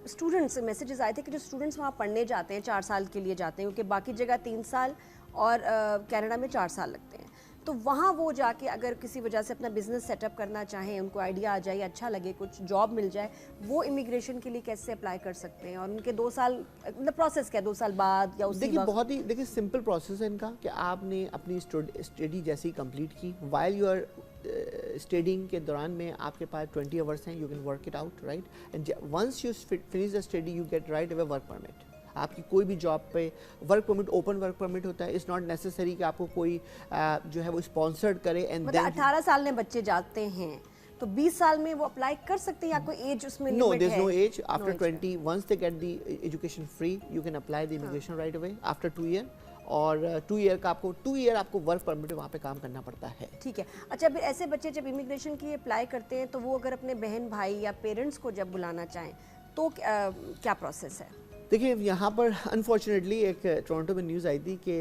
स्टूडेंट्स, मैसेजेस आए थे कि जो स्टूडेंट्स वहाँ पढ़ने जाते हैं 4 साल के लिए जाते हैं, क्योंकि बाकी जगह 3 साल और कनाडा में 4 साल लगते हैं, तो वहाँ वो जाके अगर किसी वजह से अपना बिजनेस सेटअप करना चाहें, उनको आइडिया आ जाए, अच्छा लगे, कुछ जॉब मिल जाए, वो इमिग्रेशन के लिए कैसे अप्लाई कर सकते हैं? और उनके 2 साल मतलब प्रोसेस क्या है, 2 साल बाद या उसी देखिए वक्त? बहुत ही देखिए सिंपल प्रोसेस है इनका कि आपने अपनी स्टडी जैसी कंप्लीट की, वाइल यू आर स्टडिंग के दौरान में आपके पास 20 आवर्स हैं, you can work it out, right? And once you finish the study you get right away work permit. आपकी कोई भी जॉब पे work permit, open work permit होता है। इट्स नॉट नेसेसरी कि आपको कोई जो है वो स्पॉन्सर्ड करे। एंड मतलब 18 साल में बच्चे जाते हैं तो 20 साल में वो अप्लाई कर सकते हैं या कोई एज उसमें लिमिट है? No, there's no age. After 20, once they get the education free, you can apply the immigration right away after 2 year. और 2 ईयर का आपको 2 ईयर आपको वर्क परमिट वहाँ पे काम करना पड़ता है। ठीक है। अच्छा, फिर ऐसे बच्चे जब इमिग्रेशन के लिए अप्लाई करते हैं तो वो अगर अपने बहन भाई या पेरेंट्स को जब बुलाना चाहें तो क्या प्रोसेस है? देखिए यहाँ पर अनफॉर्चुनेटली एक टोरंटो में न्यूज़ आई थी कि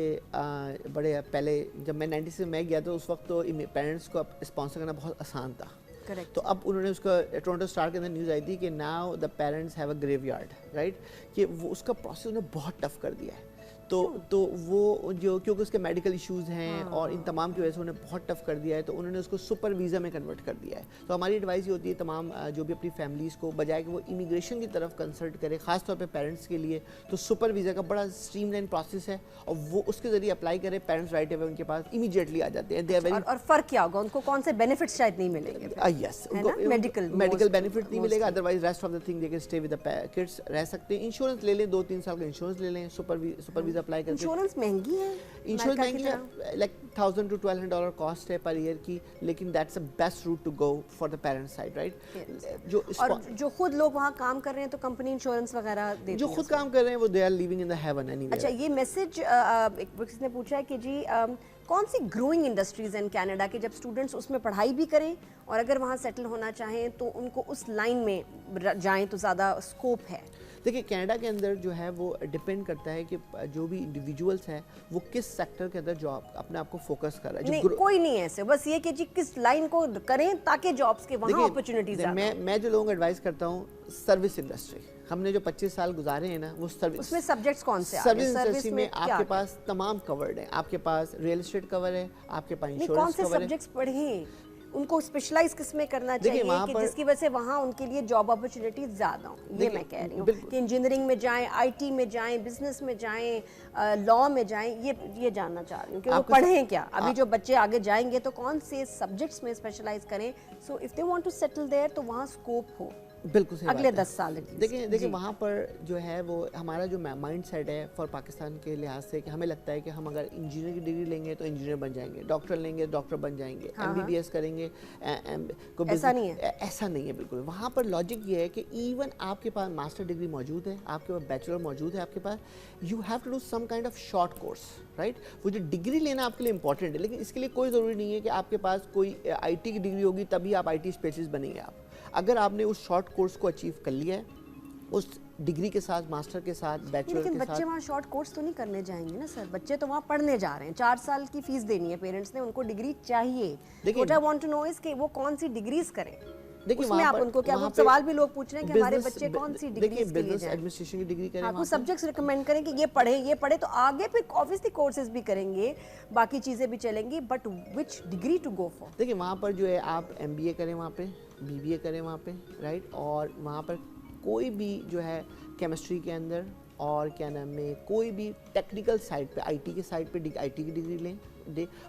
बड़े पहले जब मैं 96 में गया तो उस वक्त तो पेरेंट्स को स्पॉन्सर करना बहुत आसान था। करेक्ट। तो अब उन्होंने उसका टोरंटो स्टार के अंदर न्यूज़ आई थी कि now the parents have a graveyard, right? कि वो उसका प्रोसेस उन्हें बहुत टफ कर दिया है। तो वो जो क्योंकि उसके मेडिकल इश्यूज़ हैं और इन तमाम की वजह से उन्हें बहुत टफ कर दिया है, तो उन्होंने उसको सुपर वीज़ा में कन्वर्ट कर दिया है। तो हमारी एडवाइस ये होती है तमाम जो भी अपनी फैमिलीज़ को, बजाय कि वो इमिग्रेशन की तरफ कंसल्ट करे, ख़ास तौर पे पेरेंट्स के लिए, तो सुपर वीज़ा का बड़ा स्ट्रीमलाइन प्रोसेस है और वो उसके ज़रिए अप्लाई करें, पेरेंट्स राइट अवे उनके पास इमीडिएटली आ जाते हैं। दे आर वेरी और फ़र्क क्या होगा? उनको कौन से बेनिफिट्स शायद नहीं मिलेंगे? यस, मेडिकल बेनिफिट नहीं मिलेगा, otherwise rest of the thing they can stay with the kids, रह सकते हैं। इंश्योरेंस ले लें, 2-3 साल का इंश्योरेंस ले लें, सुपर वीज़ा अप्लाई करके। इंश्योरेंस महंगी है? इंश्योरेंस महंगी है, लाइक $1,000 to $1,200 कॉस्ट है पर ईयर की, लेकिन that's the best route to go for the parents side, right? और जो खुद लोग वहाँ काम कर रहे हैं तो कंपनी इंश्योरेंस वगैरह देती है? जो खुद काम कर रहे हैं वो they are living in the heaven anywhere. अच्छा, ये मैसेज एक किसी ने पूछा है कि जी कौन सी ग्रोइंग इंडस्ट्रीज हैं कनाडा के, जब स्टूडेंट्स उसमें पढ़ाई भी करें और अगर वहाँ सेटल होना चाहें तो उनको उस लाइन में जाएं तो ज़्यादा स्कोप है? देखिए कनाडा के अंदर जो है वो डिपेंड करता है कि जो भी इंडिविजुअल्स हैं वो किस सेक्टर के अंदर जॉब अपने आप को फोकस कर रहा है। नहीं, कोई नहीं है ऐसे, बस ये कि जी किस लाइन को करें ताकि जॉब्स के वहाँ अपॉर्चुनिटीज ज़्यादा। मैं जो लोगों को एडवाइस करता हूँ, सर्विस इंडस्ट्री, हमने जो 25 साल गुजारे हैं ना, वो सर्विस, उसमें सब्जेक्ट्स कौन से? सर्विस इंडस्ट्री में आपके पास तमाम कवर्ड है। आपके पास रियल एस्टेट कवर है, आपके पास इंश्योरेंस कौन से कवर है। सब्जेक्ट्स पढ़ें, उनको स्पेशलाइज किस में करना चाहिए कि जिसकी वजह से वहाँ उनके लिए जॉब अपॉर्चुनिटीज ज़्यादा हो? ये मैं कह रही हूँ कि इंजीनियरिंग में जाएं, आईटी में जाएं, बिजनेस में जाएं, लॉ में जाएं, ये जानना चाह रही हूँ कि वो पढ़ें क्या। अभी जो बच्चे आगे जाएंगे तो कौन से सब्जेक्ट्स में स्पेशलाइज करें, so if they want to settle there तो वहाँ स्कोप हो। बिल्कुल सही अगले बात है। 10 साल देखिए वहाँ पर जो है वो हमारा जो माइंड सेट है फॉर पाकिस्तान के लिहाज से कि हमें लगता है कि हम अगर इंजीनियर की डिग्री लेंगे तो इंजीनियर बन जाएंगे, डॉक्टर लेंगे डॉक्टर बन जाएंगे, MBBS करेंगे ऐसा नहीं है। ऐसा नहीं है बिल्कुल। वहाँ पर लॉजिक ये है कि इवन आपके पास मास्टर डिग्री मौजूद है, आपके पास बैचलर मौजूद है, आपके पास you have to do some kind of short course, right? वो जो डिग्री लेना आपके लिए इंपॉर्टेंट है, लेकिन इसके लिए कोई ज़रूरी नहीं है कि आपके पास कोई IT की डिग्री होगी तभी आप IT स्पेशलिस्ट बनेंगे। आप अगर आपने उस शॉर्ट कोर्स को अचीव कर लिया है, उस डिग्री के साथ, मास्टर के साथ, बैचलर के साथ। बच्चे वहाँ शॉर्ट कोर्स तो नहीं करने जाएंगे ना सर, बच्चे तो वहाँ पढ़ने जा रहे हैं। 4 साल की फीस देनी है पेरेंट्स ने, उनको डिग्री चाहिए। What I want to know is कि वो कौन सी डिग्रीज करें। देखिए उसमें आप उनको क्या, वो सवाल भी लोग पूछ रहे हैं कि हमारे बच्चे कौन सी डिग्री के लिए बिजनेस एडमिनिस्ट्रेशन की डिग्री करें, आपको सब्जेक्ट्स रिकमेंड करें कि ये पढ़े तो आगे फिर ऑब्वियसली कोर्सेज भी करेंगे, बाकी चीज़ें भी चलेंगी, but which degree to go for? देखिए वहाँ पर जो है आप MBA करें, वहाँ पे BBA करें वहाँ पे, राइट? और वहाँ पर कोई भी जो है केमिस्ट्री के अंदर और क्या नाम है कोई भी टेक्निकल साइड पे, IT के साइड पे IT की डिग्री लें,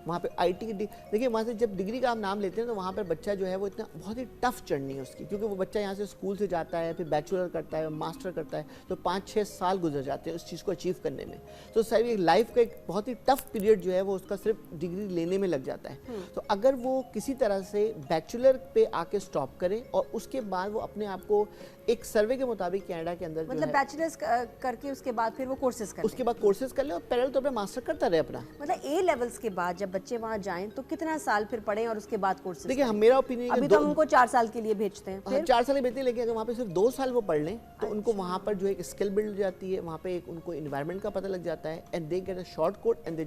वहाँ पे IT की देखिए वहाँ से जब डिग्री का आप नाम लेते हैं तो वहाँ पर बच्चा जो है वो इतना बहुत ही टफ जर्नी है उसकी, क्योंकि वो बच्चा यहाँ से स्कूल से जाता है, फिर बैचलर करता है, मास्टर करता है, तो 5-6 साल गुजर जाते हैं उस चीज़ को अचीव करने में। तो सारी लाइफ का एक बहुत ही टफ पीरियड जो है वो उसका सिर्फ डिग्री लेने में लग जाता है। तो अगर वो किसी तरह से बैचलर पे आके स्टॉप करे और उसके बाद वो अपने आप को एक सर्वे के मुताबिक कनाडा के अंदर मतलब बैचलर्स करके उसके बाद फिर वो कोर्सेज कर, उसके बाद कोर्सेज कर ले और पैरेलल तौर पे मास्टर करता रहे अपना। मतलब A लेवल्स के बाद जब बच्चे वहाँ जाएं तो कितना साल फिर पढ़ें और उसके बाद कोर्सेज? देखिए मेरा ओपिनियन, अभी तो हम उनको 4 साल के लिए भेजते हैं, फिर 4 साल भेजते हैं, लेकिन अगर वहाँ पे सिर्फ 2 साल वो पढ़ लें तो उनको वहाँ पर जो एक स्किल बिल्ड हो जाती है, वहाँ पे एक उनको इन्वायरमेंट का पता लग जाता है, and they get a short कोट and they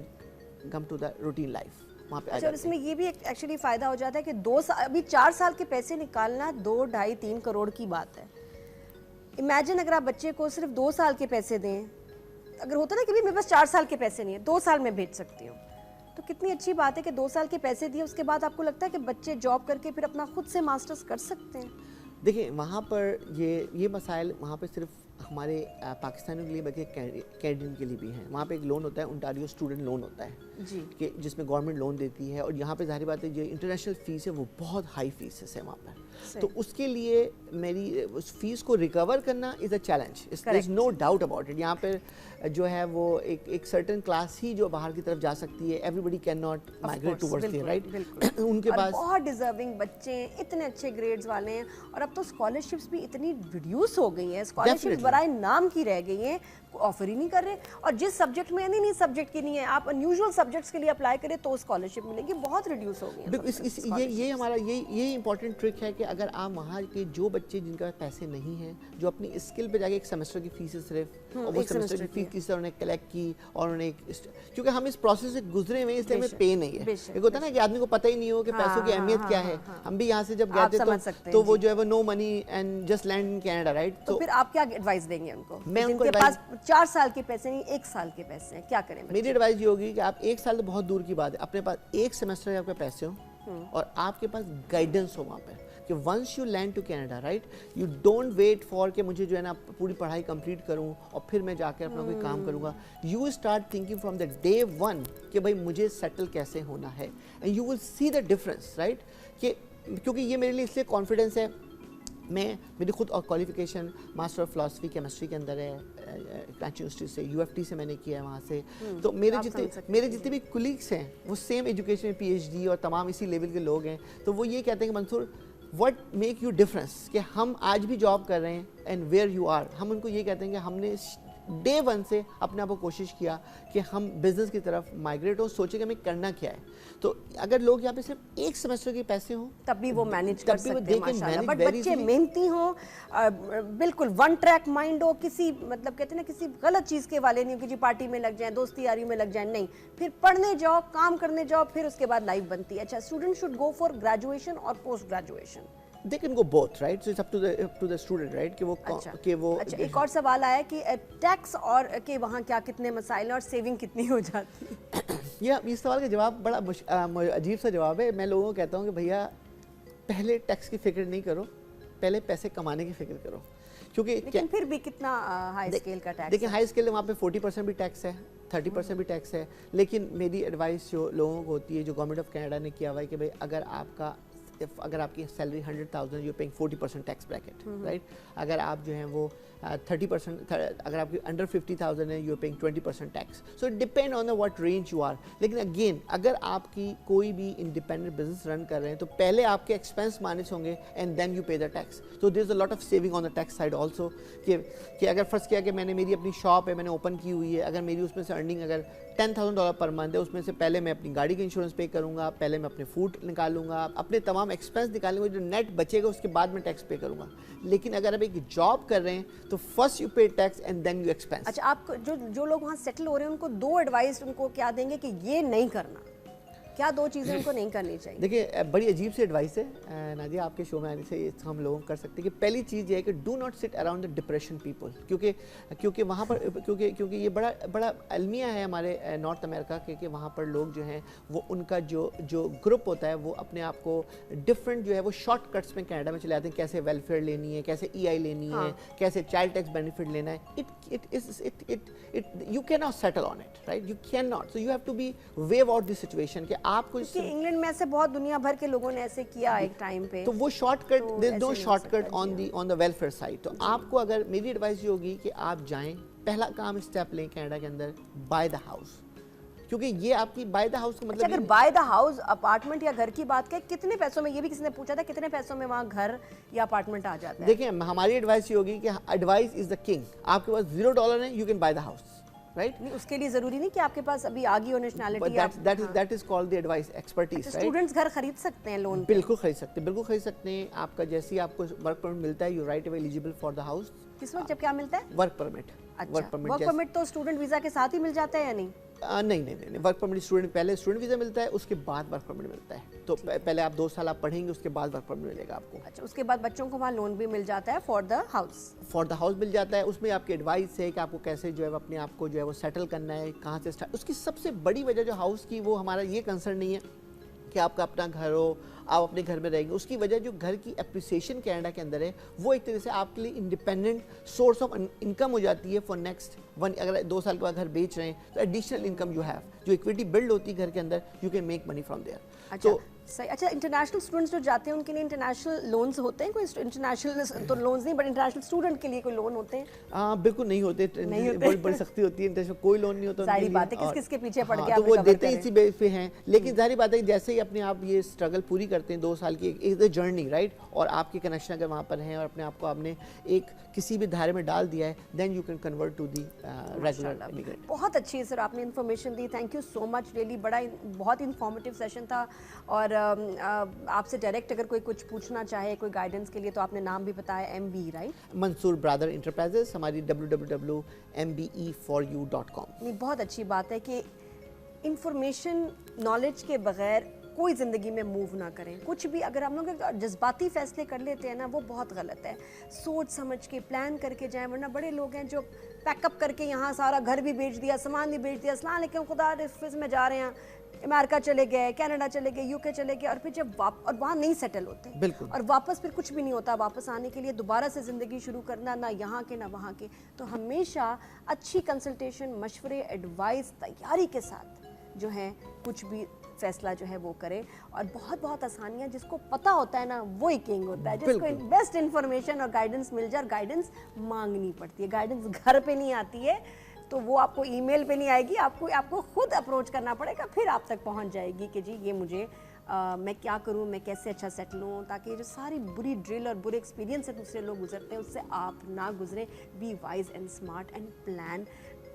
come to the routine life. अच्छा, इसमें ये भी एक्चुअली फ़ायदा हो जाता है कि 2 साल, अभी 4 साल के पैसे निकालना 2, 2.5, 3 करोड़ की बात है। इमेजिन अगर आप बच्चे को सिर्फ 2 साल के पैसे दें, अगर होता ना कि भी मेरे पास 4 साल के पैसे नहीं है, 2 साल में भेज सकती हूँ, तो कितनी अच्छी बात है कि 2 साल के पैसे दिए, उसके बाद आपको लगता है कि बच्चे जॉब करके फिर अपना खुद से मास्टर्स कर सकते हैं। देखिए वहाँ पर ये मसाइल वहाँ पे सिर्फ हमारे पाकिस्तानियों के लिए बल्कि कैनेडियन के लिए भी हैं। वहाँ पे एक लोन होता है, ओंटारियो स्टूडेंट लोन होता है जी, कि जिसमें गवर्नमेंट लोन देती है, और यहाँ पे जाहिर बात है जो इंटरनेशनल फ़ीस है वो बहुत हाई फीस है वहाँ पर। तो उसके लिए मेरी उस फीस को रिकवर करना is a challenge, there is no doubt about it. यहाँ पर जो है वो एक सर्टन क्लास ही जो बाहर की तरफ जा सकती है, everybody can not migrate towards their, right. उनके पास बहुत डिजर्विंग बच्चे हैं, इतने अच्छे ग्रेड्स वाले हैं, और अब तो स्कॉलरशिप्स भी इतनी रिड्यूस हो गई हैं, स्कॉलरशिप्स बराए नाम की रह गई हैं, ऑफर ही नहीं कर रहे। और जिस सब्जेक्ट में नहीं सब्जेक्ट की नहीं है, आप अनयूजुअल सब्जेक्ट्स के लिए अप्लाई करें तो स्कॉलरशिप मिलेगी, बहुत रिड्यूस हो गई है। ये हमारा ये इंपॉर्टेंट ट्रिक है कि अगर आप वहाँ के जो बच्चे जिनका पैसे नहीं हैं, जो अपनी स्किल पे जाके एक सेमेस्टर की फीस सिर्फ और वो सेमेस्टर की फीस किसी उन्होंने कलेक्ट की, और उन्होंने क्योंकि हम इस प्रोसेस से गुजरे हुए हैं इसलिए हमें पे नहीं है। एक होता है ना कि आदमी को पता ही नहीं हो कि पैसों की अहमियत क्या है। हम भी यहाँ से जब गए थे तो वो जो है वो no money and just land in Canada, right. तो फिर आप क्या एडवाइस देंगे उनको? मैं उनको जिनके पास 4 साल के पैसे नहीं, 1 साल के पैसे हैं, क्या करें? मेरी एडवाइस ये होगी कि आप 1 साल तो बहुत दूर की बात है, अपने पास 1 सेमेस्टर के आपके पैसे हो और आपके पास गाइडेंस हो वहाँ पे कि once you land to Canada, right, you don't wait for कि मुझे जो है ना पूरी पढ़ाई कंप्लीट करूँ और फिर मैं जाकर अपना कोई काम करूँगा। You start thinking from the day 1 कि भाई मुझे सेटल कैसे होना है, and you will see the difference, right. कि क्योंकि ये मेरे लिए इसलिए कॉन्फिडेंस है, मेरी खुद और qualification master of philosophy chemistry के अंदर है कराची यूनिवर्सिटी से, यूएफटी से मैंने किया है वहाँ से। तो मेरे जितने भी कुलीग्स हैं वो सेम एजुकेशन में पीएचडी और तमाम इसी लेवल के लोग हैं। तो वो ये कहते हैं कि Mansoor what make you difference, कि हम आज भी जॉब कर रहे हैं एंड वेयर यू आर, हम उनको ये कहते हैं कि हमने डे 1 से अपने आप को कोशिश किया कि हम बिजनेस की तरफ माइग्रेट हो, सोचे कि हमें करना क्या है। तो अगर लोग यहाँ पे सिर्फ 1 सेमेस्टर के पैसे हों तब भी वो मैनेज कर सकते हैं माशाल्लाह, बट बच्चे मेहनती हों, बिल्कुल वन ट्रैक माइंड हो, किसी मतलब कहते हैं ना किसी गलत चीज़ के वाले नहीं हो कि जी पार्टी में लग जाएं, दोस्ती यारी में लग जाएं, नहीं, फिर पढ़ने जाओ, काम करने जाओ, फिर उसके बाद लाइफ बनती है। अच्छा, student should go for graduation और post graduation? They can go both, right? So it's up to the student, right? कि वो अच्छा, एक और सवाल आया कि टैक्स और के वहाँ क्या कितने मसाइल हैं और सेविंग कितनी हो जाती है? ये इस सवाल का जवाब बड़ा अजीब सा जवाब है। मैं लोगों को कहता हूँ कि भैया पहले टैक्स की फिक्र नहीं करो, पहले पैसे कमाने की फिक्र करो, क्योंकि लेकिन फिर भी कितना हाई स्केल का टैक्स? देखिए हाई स्केल वहाँ पे 40% भी टैक्स है, 30% भी टैक्स है। लेकिन मेरी एडवाइस जो लोगों को होती है, जो गवर्नमेंट ऑफ कनाडा ने किया हुआ है कि भाई अगर आपकी salary 100,000 you paying 40% tax bracket, right. अगर आप जो हैं वो 30%, अगर आपकी अंडर 50,000 है you paying 20% tax. So it depend on the what range you are. लेकिन अगेन अगर आपकी कोई भी इंडिपेंडेंट बिजनेस रन कर रहे हैं तो पहले आपके एक्सपेंस मैनेज होंगे and then you pay the tax. तो there is a lot of saving on the tax side also कि अगर फर्स्ट किया कि मैंने मेरी अपनी शॉप है, मैंने ओपन की हुई है, अगर मेरी उसमें से अर्निंग अगर $10,000 पर मंथ है, उसमें से पहले मैं अपनी गाड़ी का इंश्योरेंस पे करूँगा, पहले मैं अपने फूड निकालूंगा, अपने तमाम एक्सपेंस निकालूंगा, जो नेट बचेगा उसके बाद मैं टैक्स पे करूँगा। लेकिन अगर आप एक जॉब कर रहे हैं तो first you pay tax and then you expense. अच्छा, आप जो लोग वहाँ सेटल हो रहे हैं उनको 2 एडवाइस उनको क्या देंगे कि ये नहीं करना, क्या 2 चीज़ें उनको नहीं करनी चाहिए? देखिए बड़ी अजीब सी एडवाइस है नादिया, आपके शो में आने से हम लोगों को कर सकते हैं कि पहली चीज़ ये है कि do not sit around the depression people, क्योंकि वहाँ पर क्योंकि ये बड़ा अलमिया है हमारे नॉर्थ अमेरिका के कि वहाँ पर लोग जो हैं वो उनका जो ग्रुप होता है वो अपने आप को डिफरेंट जो है वो शॉर्टकट्स में कनाडा में चले आते हैं, कैसे वेलफेयर लेनी है, कैसे EI लेनी है, कैसे चाइल्ड टैक्स बेनिफिट लेना है। You can not settle on it, right, you can not. So you have to be wave out this situation कि आपको इंग्लैंड में ऐसे बहुत दुनिया भर के लोगों ने ऐसे किया एक टाइम पे, तो वो shortcut, there is no shortcut on the welfare side. तो आपको अगर मेरी एडवाइस ये होगी कि आप जाएं, पहला काम स्टेप लें कनाडा के अंदर, बाय द हाउस, क्योंकि ये आपकी बाय द हाउस का मतलब अगर बाय द हाउस अपार्टमेंट या घर की बात करें, कितने पैसों में, ये भी किसी ने पूछा था, कितने पैसों में वहाँ घर या अपार्टमेंट आ जाता है? देखिए हमारी एडवाइस ये होगी कि एडवाइस इज द किंग। आपके पास $0 है, you can by the house, right. नहीं, उसके लिए जरूरी नहीं कि आपके पास अभी आ गई हो nationality. That is called the advice expertise, right. Students घर खरीद सकते हैं लोन? बिल्कुल खरीद सकते हैं। आपका जैसे ही आपको वर्क परमिट मिलता है, you right away eligible for the house. किस वक्त जब क्या मिलता है? Work permit. अच्छा, वर्क परमिट तो स्टूडेंट वीजा के साथ ही मिल जाता है या नहीं? नहीं, वर्क परमिट स्टूडेंट, पहले स्टूडेंट वीज़ा मिलता है, उसके बाद वर्क परमिट मिलता है। तो पहले आप 2 साल आप पढ़ेंगे, उसके बाद वर्क परमिट मिलेगा आपको। अच्छा, उसके बाद बच्चों को वहाँ लोन भी मिल जाता है फॉर द हाउस मिल जाता है। उसमें आपकी एडवाइस है कि आपको कैसे जो है अपने आप को जो है वो सेटल करना है, कहाँ से स्टार्ट। उसकी सबसे बड़ी वजह जो हाउस की, वो हमारा ये कंसर्न नहीं है कि आपका अपना घर हो, आप अपने घर में रहेंगे। उसकी वजह जो घर की एप्रिसिएशन कनाडा के अंदर है, वो एक तरह से आपके लिए इंडिपेंडेंट सोर्स ऑफ इनकम हो जाती है फॉर नेक्स्ट अगर 2 साल के बाद घर बेच रहे हैं तो एडिशनल इनकम यू हैव, जो इक्विटी बिल्ड होती है घर के अंदर, you can make money from there. अच्छा, सही। अच्छा, इंटरनेशनल स्टूडेंट्स जो जाते हैं उनके लिए इंटरनेशनल लोन्स होते हैं? कोई इंटरनेशनल तो लोन्स नहीं, बट इंटरनेशनल स्टूडेंट के लिए कोई लोन होते हैं? बिल्कुल नहीं होते, बड़ी सख्ती होती है, इंटरनेशनल कोई लोन नहीं होता। सारी बात है किस किस के पीछे पड़ के तो वो देते हैं, इसी बेस पे हैं। लेकिन जाहिर बात है जैसे ही अपने आप ये स्ट्रगल पूरी करते हैं 2 साल की, एक जर्नी राइट, और आपके कनेक्शन अगर वहाँ पर हैं और अपने आप को आपने एक किसी भी धारे में डाल दिया है, then you can convert to the regular immigrant. बहुत अच्छी है सर, आपने इन्फॉर्मेशन दी, thank you so much, really बहुत इन्फॉर्मेटिव सेशन था। और आपसे डायरेक्ट अगर कोई कुछ पूछना चाहे कोई गाइडेंस के लिए, तो आपने नाम भी बताया, MB right, Mansoor brother enterprises, हमारी www.mbeforyou.com। नहीं, बहुत अच्छी बात है कि इंफॉर्मेशन नॉलेज के बगैर कोई ज़िंदगी में मूव ना करें। कुछ भी अगर हम लोग जज्बाती फैसले कर लेते हैं ना, वो बहुत गलत है। सोच समझ के प्लान करके जाएं, वरना बड़े लोग हैं जो पैकअप करके यहाँ सारा घर भी बेच दिया, सामान भी बेच दिया, अस्सलाम वालेकुम खुदा हाफिज़ में जा रहे हैं, अमेरिका चले गए, कनाडा चले गए, UK चले गए, और फिर जब और वहाँ नहीं सेटल होते, बिल्कुल, और वापस फिर कुछ भी नहीं होता। वापस आने के लिए दोबारा से ज़िंदगी शुरू करना, ना यहाँ के ना वहाँ के। तो हमेशा अच्छी कंसल्टेशन, मशवरे, एडवाइस, तैयारी के साथ जो है कुछ भी फैसला जो है वो करे। और बहुत आसानियाँ, जिसको पता होता है ना वही किंग होता है, जिसको बेस्ट इन्फॉर्मेशन और गाइडेंस मिल जाए। गाइडेंस मांगनी पड़ती है, गाइडेंस घर पे नहीं आती है, तो वो आपको ईमेल पे नहीं आएगी, आपको खुद अप्रोच करना पड़ेगा, फिर आप तक पहुंच जाएगी कि जी ये मुझे मैं क्या करूं, मैं कैसे अच्छा सेटल हूँ, ताकि जो सारी बुरी ड्रिल और बुरे एक्सपीरियंस है दूसरे लोग गुजरते हैं, उससे आप ना गुजरें। Be wise and smart and plan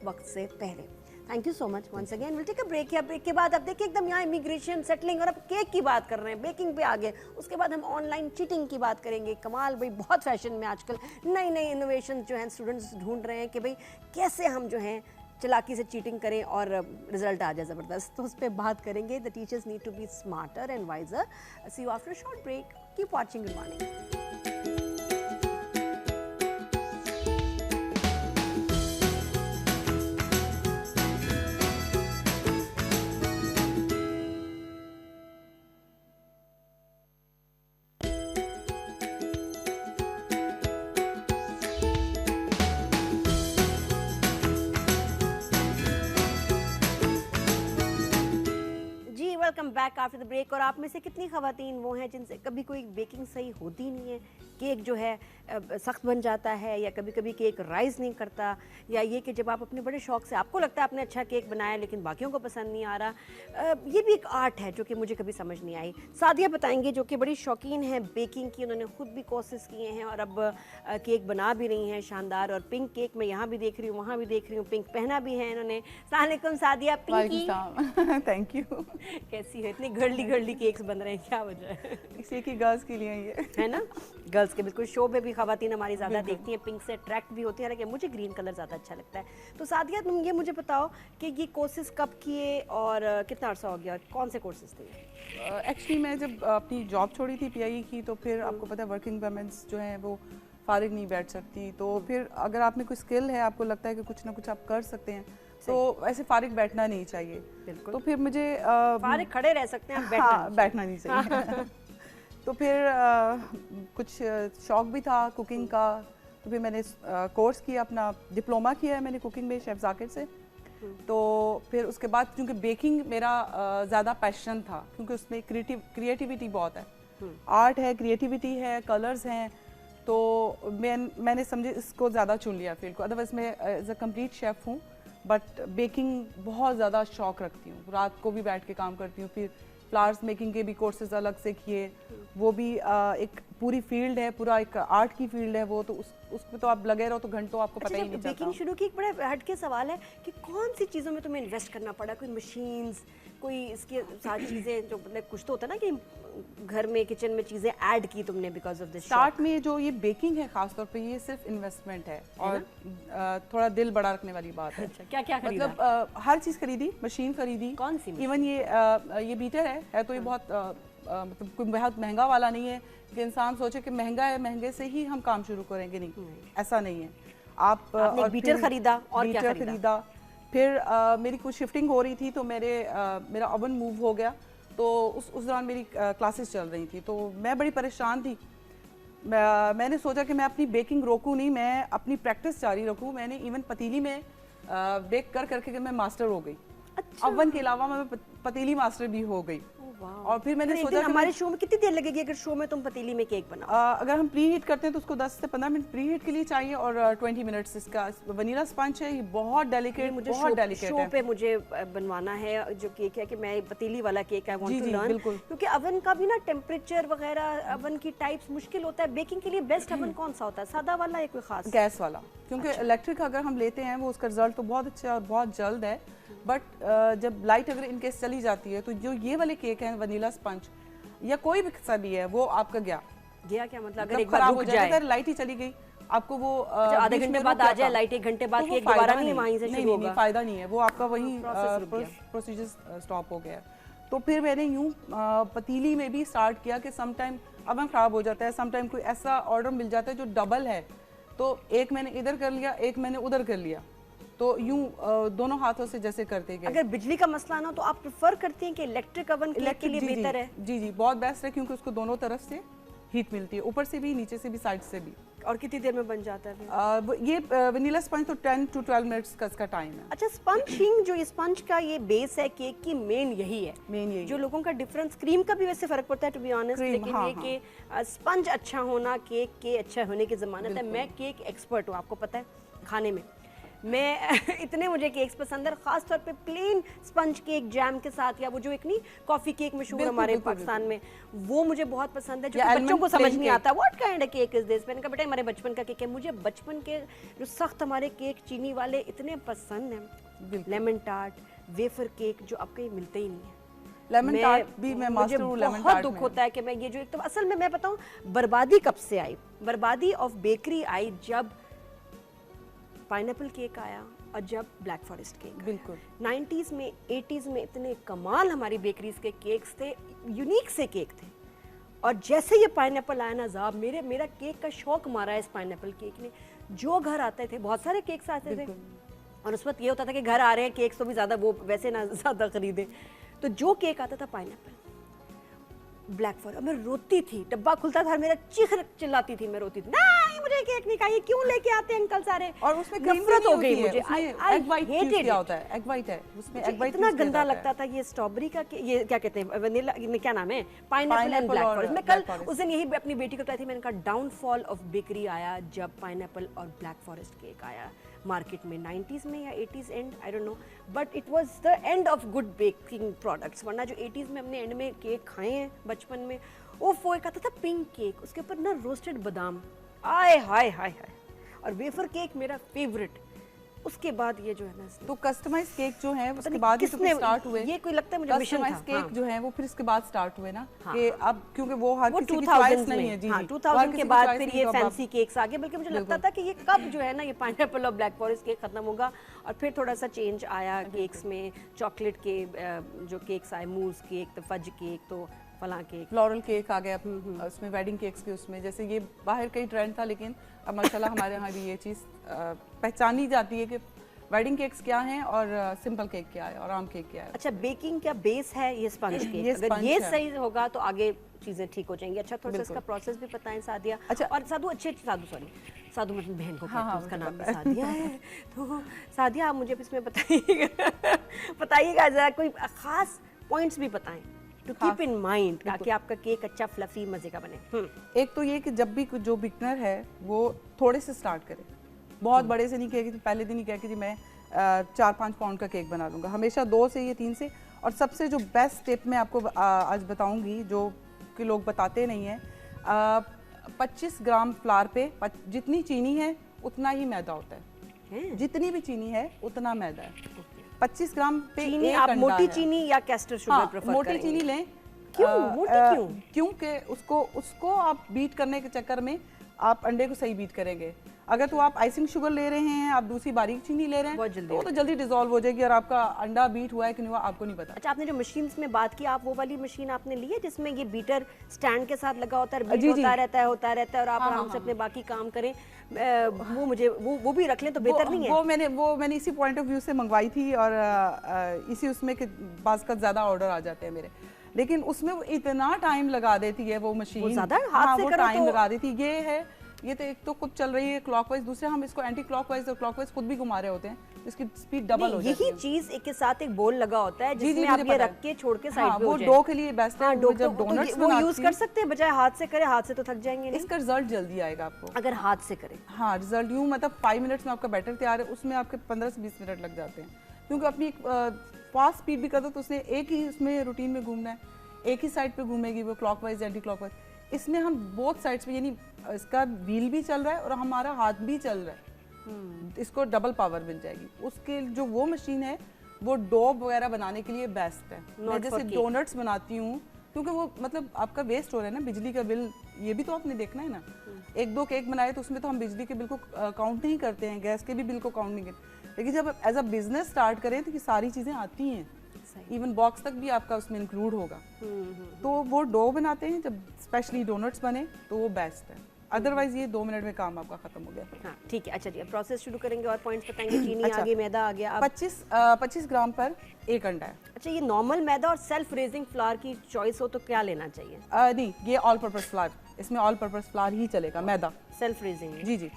वक्त से पहले। Thank you so much once again. Will take a break. या ब्रेक के बाद अब देखिए एकदम यहाँ इमिग्रेशन, सेटलिंग, और अब केक की बात कर रहे हैं, बेकिंग पे आ गए। उसके बाद हम ऑनलाइन चीटिंग की बात करेंगे। कमाल भाई, बहुत फैशन में आजकल नई नई इनोवेशन जो हैं स्टूडेंट्स ढूंढ रहे हैं कि भाई कैसे हम जो हैं चालाकी से चीटिंग करें और रिजल्ट आ जाए ज़बरदस्त। तो उस पर बात करेंगे। The teachers need to be smarter and wiser. See you after a short break. Keep watching. Good morning. Welcome back after the break. और आप में से कितनी ख़वातीन वो हैं जिनसे कभी कोई बेकिंग सही होती नहीं है, केक जो है सख्त बन जाता है, या कभी कभी केक राइज नहीं करता, या ये कि जब आप अपने बड़े शौक से, आपको लगता है आपने अच्छा केक बनाया लेकिन बाकियों को पसंद नहीं आ रहा। ये भी एक आर्ट है जो कि मुझे कभी समझ नहीं आई। सादिया बताएंगे जो कि बड़ी शौकीन है बेकिंग की, उन्होंने खुद भी कोर्सेज किए हैं और अब केक बना भी रही हैं शानदार। और पिंक केक मैं यहाँ भी देख रही हूँ, वहाँ भी देख रही हूँ, पिंक पहना भी है इन्होंने। अस्सलाम वालेकुम सादिया। Pinky thank you. कैसी है? इतनी गर्ली केक्स बन रहे हैं, क्या वजह है? इसी की गर्ल्स के लिए ये है ना, गर्ल्स के बिल्कुल। शो में भी खवातीन हमारी ज़्यादा देखती हैं, पिंक से अट्रैक्ट भी होती है, हालांकि मुझे ग्रीन कलर ज़्यादा अच्छा लगता है। तो सादिया तुम ये मुझे बताओ कि ये कोर्सेज कब किए और कितना अर्सा हो गया, कौन से कोर्सेज थे? एक्चुअली मैं जब अपनी जॉब छोड़ी थी PIE की, तो फिर आपको पता है वर्किंग वुमेन्स जो हैं वो फारिग नहीं बैठ सकती। तो फिर अगर आप में कोई स्किल है, आपको लगता है कि कुछ ना कुछ आप कर सकते हैं, तो ऐसे फारिग बैठना नहीं चाहिए। बिल्कुल। तो फिर मुझे फारिग खड़े रह सकते हैं, बैठना नहीं चाहिए। तो फिर कुछ शौक भी था कुकिंग का, तो फिर मैंने कोर्स किया, अपना डिप्लोमा किया है मैंने कुकिंग में शेफ जाकिर से। तो फिर उसके बाद क्योंकि बेकिंग मेरा ज़्यादा पैशन था, क्योंकि उसमें क्रिएटिविटी बहुत है, आर्ट है, क्रिएटिविटी है, कलर्स हैं, तो मैंने समझे इसको ज़्यादा चुन लिया फील्ड को। अदरवाइज मैं एज अ कम्प्लीट शेफ़ हूँ, बट बेकिंग बहुत ज़्यादा शौक रखती हूँ, रात को भी बैठ के काम करती हूँ। फिर फ्लावर्स मेकिंग के भी कोर्सेज अलग से किए, वो भी एक पूरी फील्ड है, पूरा एक आर्ट की फील्ड है वो। तो उसमें तो आप लगे रहो तो घंटों आपको पता ही नहीं चलता। बेकिंग शुरू की, एक बड़ा हट के सवाल है कि कौन सी चीज़ों में तुम्हें इन्वेस्ट करना पड़ा? कोई मशीन्स, कोई इसके सारी चीज़ें जो मतलब कुछ तो होता है ना कि घर में किचन में चीजें ऐड की तुमने बिकॉज ऑफ दिस? स्टार्ट में जो ये बेकिंग है खास तौर पे, ये सिर्फ इन्वेस्टमेंट है और थोड़ा दिल बड़ा रखने वाली बात है। अच्छा, क्या क्या खरीदा? मतलब हर चीज़ खरीदी, मशीन खरीदी। कौन सी? इवन ये बीटर है तो ये बहुत मतलब कोई बहुत महंगा वाला नहीं है कि इंसान सोचे कि महंगा है, महंगे से ही हम काम शुरू करेंगे, नहीं ऐसा नहीं है। आपने एक बीटर खरीदा और क्या खरीदा? फिर मेरी कुछ शिफ्टिंग हो रही थी तो मेरा ओवन मूव हो गया, तो उस दौरान मेरी क्लासेस चल रही थी, तो मैं बड़ी परेशान थी। मैंने सोचा कि मैं अपनी बेकिंग रोकूं नहीं, मैं अपनी प्रैक्टिस जारी रखूं। मैंने इवन पतीली में बेक करके मैं मास्टर हो गई। अच्छा। ओवन के अलावा मैं पतीली मास्टर भी हो गई। और फिर मैंने सोचा कि हमारे शो में कितनी देर लगेगी अगर शो में तुम पतीली में केक बनाओ? अगर हम प्री हीट करते हैं तो उसको 10 से 15 मिनट प्री हीट के लिए चाहिए और 20 मिनट्स इसका वनीला स्पंज है, ये बहुत डेलिकेट, बहुत डेलिकेट है। शो पे मुझे बनवाना है जो केक है कि मैं पतीली वाला cake I want to learn, क्योंकि अवन का भी ना टेम्परेचर वगैरह, अवन की टाइप्स मुश्किल होता है। बेकिंग के लिए बेस्ट अवन कौन सा होता है, सादा वाला या कोई खास? गैस वाला, क्योंकि इलेक्ट्रिक अगर हम लेते हैं वो उसका रिजल्ट तो बहुत अच्छा और बहुत जल्द है, बट जब लाइट अगर इनकेस चली जाती है तो जो ये वाले केक हैं वनीला स्पंज या कोई भी सा भी है वो आपका गया क्या मतलब अगर एक बार रुक जाए, अगर लाइट ही चली गई आपको वो आधे घंटे बाद आ जाए लाइट, 1 घंटे बाद केक दोबारा नहीं वहीं से शुरू होगा। नहीं, फायदा नहीं है, वो आपका वही प्रोसीजर स्टॉप हो गया। तो फिर मैंने यूं पतीली में भी स्टार्ट किया कि सम टाइम अवन खराब हो जाता है, सम टाइम कोई ऐसा ऑर्डर मिल जाता है जो डबल है, तो एक मैंने इधर कर लिया, एक मैंने उधर कर लिया, तो यूं दोनों हाथों से जैसे करते गए। अगर बिजली का मसला ना तो आप प्रेफर करती हैं कि इलेक्ट्रिक अवन के लिए बेहतर है? जी, बहुत बेस्ट है, क्योंकि उसको दोनों तरफ से हीट मिलती है, ऊपर से भी, नीचे से भी, साइड से भी। और कितनी देर में बन जाता है ये वनीला स्पंज? तो 10 to 12 मिनट्स का इसका टाइम है। अच्छा, स्पंजिंग जो ये स्पंज का ये बेस है केक की, मेन यही है। मेन यही जो लोगों का डिफरेंस, क्रीम का भी वैसे फर्क पड़ता है टू बी ऑनेस्ट, लेकिन ये कि स्पंज अच्छा होना केक के अच्छा होने की जमानत है। मैं केक एक्सपर्ट हूँ, आपको पता है, खाने में मैं इतने मुझे केक्स पसंद है, खास तौर पे प्लेन स्पंज केक जैम के साथ, या वो जो एक नहीं कॉफी केक मशहूर हमारे पाकिस्तान में, वो मुझे बहुत पसंद है, जो बच्चों को समझ नहीं आता what kind of cake is this. मैंने कहा बेटा हमारे बचपन का केक है। मुझे बचपन के जो सख्त हमारे केक चीनी वाले इतने पसंद हैं, लेमन टार्ट, वेफर केक, जो अब कहीं मिलते ही नहीं है। लेमन टार्ट भी मैं मास्टर हूं लेमन टार्ट में। बहुत दुख होता है कि मैं ये जो एक, तो असल में मैं बताऊं बर्बादी कब से आई, बर्बादी ऑफ बेकरी आई जब पाइनएप्पल केक आया और जब ब्लैक फॉरेस्ट केक। बिल्कुल 90s में 80s में इतने कमाल हमारी बेकरीज के केक्स थे, यूनिक से केक थे, और जैसे ये पाइनएप्पल आया ना साहब, मेरा केक का शौक मारा है इस पाइनएप्पल केक ने। जो घर आते थे, बहुत सारे केक्स आते थे, और उस वक्त ये होता था कि घर आ रहे हैं केक्स तो भी ज़्यादा वो वैसे ना ज़्यादा खरीदे, तो जो केक आता था पाइनएप्पल, ब्लैक फॉरेस्ट, मैं रोती थी, डब्बा खुलता था, मेरा चीख चिल्लाती थी, मैं रोती थी, नहीं मुझे केक नहीं चाहिए, क्यों लेके आते हैं अंकल सारे, और उसमें नफरत हो गई मुझे। एग वाइट क्या होता है, एग वाइट है उसमें, एग वाइट इतना गंदा लगता था। ये स्ट्रॉबेरी का, ये क्या कहते हैं, वनीला, क्या नाम है, पाइनएप्पल एंड ब्लैक फॉरेस्ट। मैं कल उस दिन यही अपनी बेटी को बताई थी, मैंने कहा डाउनफॉल ऑफ बेकरी आया जब पाइनएप्पल और ब्लैक फॉरेस्ट केक आया मार्केट में, 90s में या 80s and, I don't know, but it was the end of good baking products. वरना जो 80s में हमने एंड में केक खाए हैं बचपन में, वो एक आता था पिंक केक, उसके ऊपर ना रोस्टेड बादाम, आय हाय हाय हाय, और वेफर केक मेरा फेवरेट। उसके बाद ये जो है ना, तो कस्टमाइज केक जो है उसके बाद ही स्टार्ट हुए, ये कोई लगता है मुझे मिशन था। कस्टमाइज केक जो है वो फिर इसके बाद स्टार्ट हुए ना, कि अब क्योंकि वो हर वो किसी की 2000 चॉइस नहीं है। जी, 2000 के बाद फिर ये फैंसी केक्स आ गए, बल्कि मुझे लगता था कि ये कब जो है ना ये पाइनएप्पल और ब्लैक फॉरेस्ट केक खत्म होगा, और फिर थोड़ा सा चेंज आया केक्स में, चॉकलेट के जो केक्स आए, मूस केक, तो फज केक, तो फलां केक, फ्लोरल केक आ गया उसमें, वेडिंग केक्स भी उसमें, जैसे ये बाहर का ही ट्रेंड था, लेकिन अब माशाल्लाह हमारे यहाँ भी ये चीज़ पहचानी जाती है कि वेडिंग केक्स क्या हैं और सिंपल केक क्या है और आम केक क्या है। अच्छा, बेकिंग का बेस है ये स्पंज केक, अगर ये सही होगा तो आगे चीजें ठीक हो जाएंगी। अच्छा, थोड़ा सा इसका प्रोसेस भी बताएं सादिया। अच्छा, और साधु साधु मतलब बहन को कहते हैं, उसका नाम भी सादिया है, तो सादिया आप मुझे इसमें बताइएगा जरा, कोई खास पॉइंट्स भी बताएं टू कीप इन माइंड, ताकि आपका केक अच्छा फ्लफी मजे का बने। एक तो ये कि जब भी जो बिगनर है वो थोड़े से स्टार्ट करे, बहुत बड़े से नहीं कहे कि पहले दिन ही कहे कि जी मैं 4-5 पाउंड का केक बना लूँगा, हमेशा 2 से या 3 से। और सबसे जो बेस्ट टिप मैं आपको आज बताऊँगी, जो कि लोग बताते नहीं हैं, 25 ग्राम फ्लावर पे जितनी चीनी है उतना ही मैदा होता है, जितनी भी चीनी है उतना मैदा है। 25 ग्राम पे चीनी आप मोटी चीनी या कैस्टर शुगर प्रेफर करेंगे? मोटी चीनी लें, क्यों मोटी क्यों? क्योंकि उसको आप बीट करने के चक्कर में आप अंडे को सही बीट करेंगे। अगर तो आप आइसिंग शुगर ले रहे हैं, आप दूसरी बारीक चीनी ले रहे हैं, तो जल्दी डिसॉल्व हो जाएगी और आपका अंडा बीट हुआ है कि नहीं हुआ आपको नहीं पता। अच्छा, आपने जो मशीन्स में बात की, आप वो वाली मशीन आपने ली है जिसमें ये बीटर स्टैंड के साथ लगा होता है, बीट होता रहता है और आप आराम से अपने बाकी काम करें? वो मुझे वो भी रख लें तो बेहतर नहीं है? वो मैंने इसी पॉइंट ऑफ व्यू से मंगवाई थी और इसी उसमें के बाज़ का ज़्यादा ऑर्डर आ जाते हैं मेरे, लेकिन उसमें वो इतना टाइम लगा देती है वो मशीन, ज़्यादा हाथ से टाइम लगा देती है। ये तो एक तो खुद चल रही है क्लॉकवाइज, दूसरे हम इसको एंटी क्लॉकवाइज और क्लॉकवाइज खुद भी घुमा रहे होते हैं, इसकी स्पीड डबल हो जाती है। यही चीज एक के साथ एक बोल लगा होता है जिसमें आप ये रख के छोड़ के साइड पे हो जाए। वो डो के लिए बेस्ट है। जब डोनट्स वो यूज कर सकते हैं, बजाय हाथ से करें, हाथ से तो थक जाएंगे नहीं। इसका रिजल्ट जल्दी आएगा आपको अगर हाथ से करें। हाँ, रिजल्ट यूँ मतलब 5 मिनट्स में आपका बैटर तैयार है, उसमें आपके 15 से 20 मिनट लग जाते हैं, क्योंकि अपनी फास्ट स्पीड भी कर दो तो उसने एक ही उसमें रूटीन में घूमना है, एक ही साइड पे घूमेगी वो क्लॉकवाइज एंटी क्लॉकवाइज। इसमें हम बोथ साइड्स पे, यानी इसका व्हील भी चल रहा है और हमारा हाथ भी चल रहा है, इसको डबल पावर मिल जाएगी। उसके जो वो मशीन है वो डो वगैरह बनाने के लिए बेस्ट है। मैं जैसे डोनट्स बनाती हूँ, क्योंकि वो मतलब आपका वेस्ट हो रहा है ना, बिजली का बिल ये भी तो आपने देखना है ना। 1-2 केक बनाए तो उसमें तो हम बिजली के बिल को काउंट नहीं करते हैं, गैस के भी बिल को काउंट नहीं करते, लेकिन जब एज अ बिजनेस स्टार्ट करें तो ये सारी चीज़ें आती हैं, इवन बॉक्स तक भी आपका उसमें इंक्लूड होगा। तो वो डो बनाते हैं जब स्पेशली डोनट्स बने तो वो बेस्ट है, अदरवाइज ये 2 मिनट में काम आपका खत्म हो गया। हाँ ठीक है, अच्छा जी, अब प्रोसेस शुरू करेंगे और पॉइंट्स बताएंगे। चीनी आ गई, मैदा आ गया, 25 ग्राम पर 1 अंडा है। अच्छा, ये नॉर्मल मैदा और सेल्फ रेजिंग फ्लावर की चॉइस हो तो क्या लेना चाहिए? नहीं, ये ऑल पर्पस फ्लावर, इसमें ऑल पर्पस फ्लावर ही चलेगा, मैदा सेल्फ रेजिंग। जी।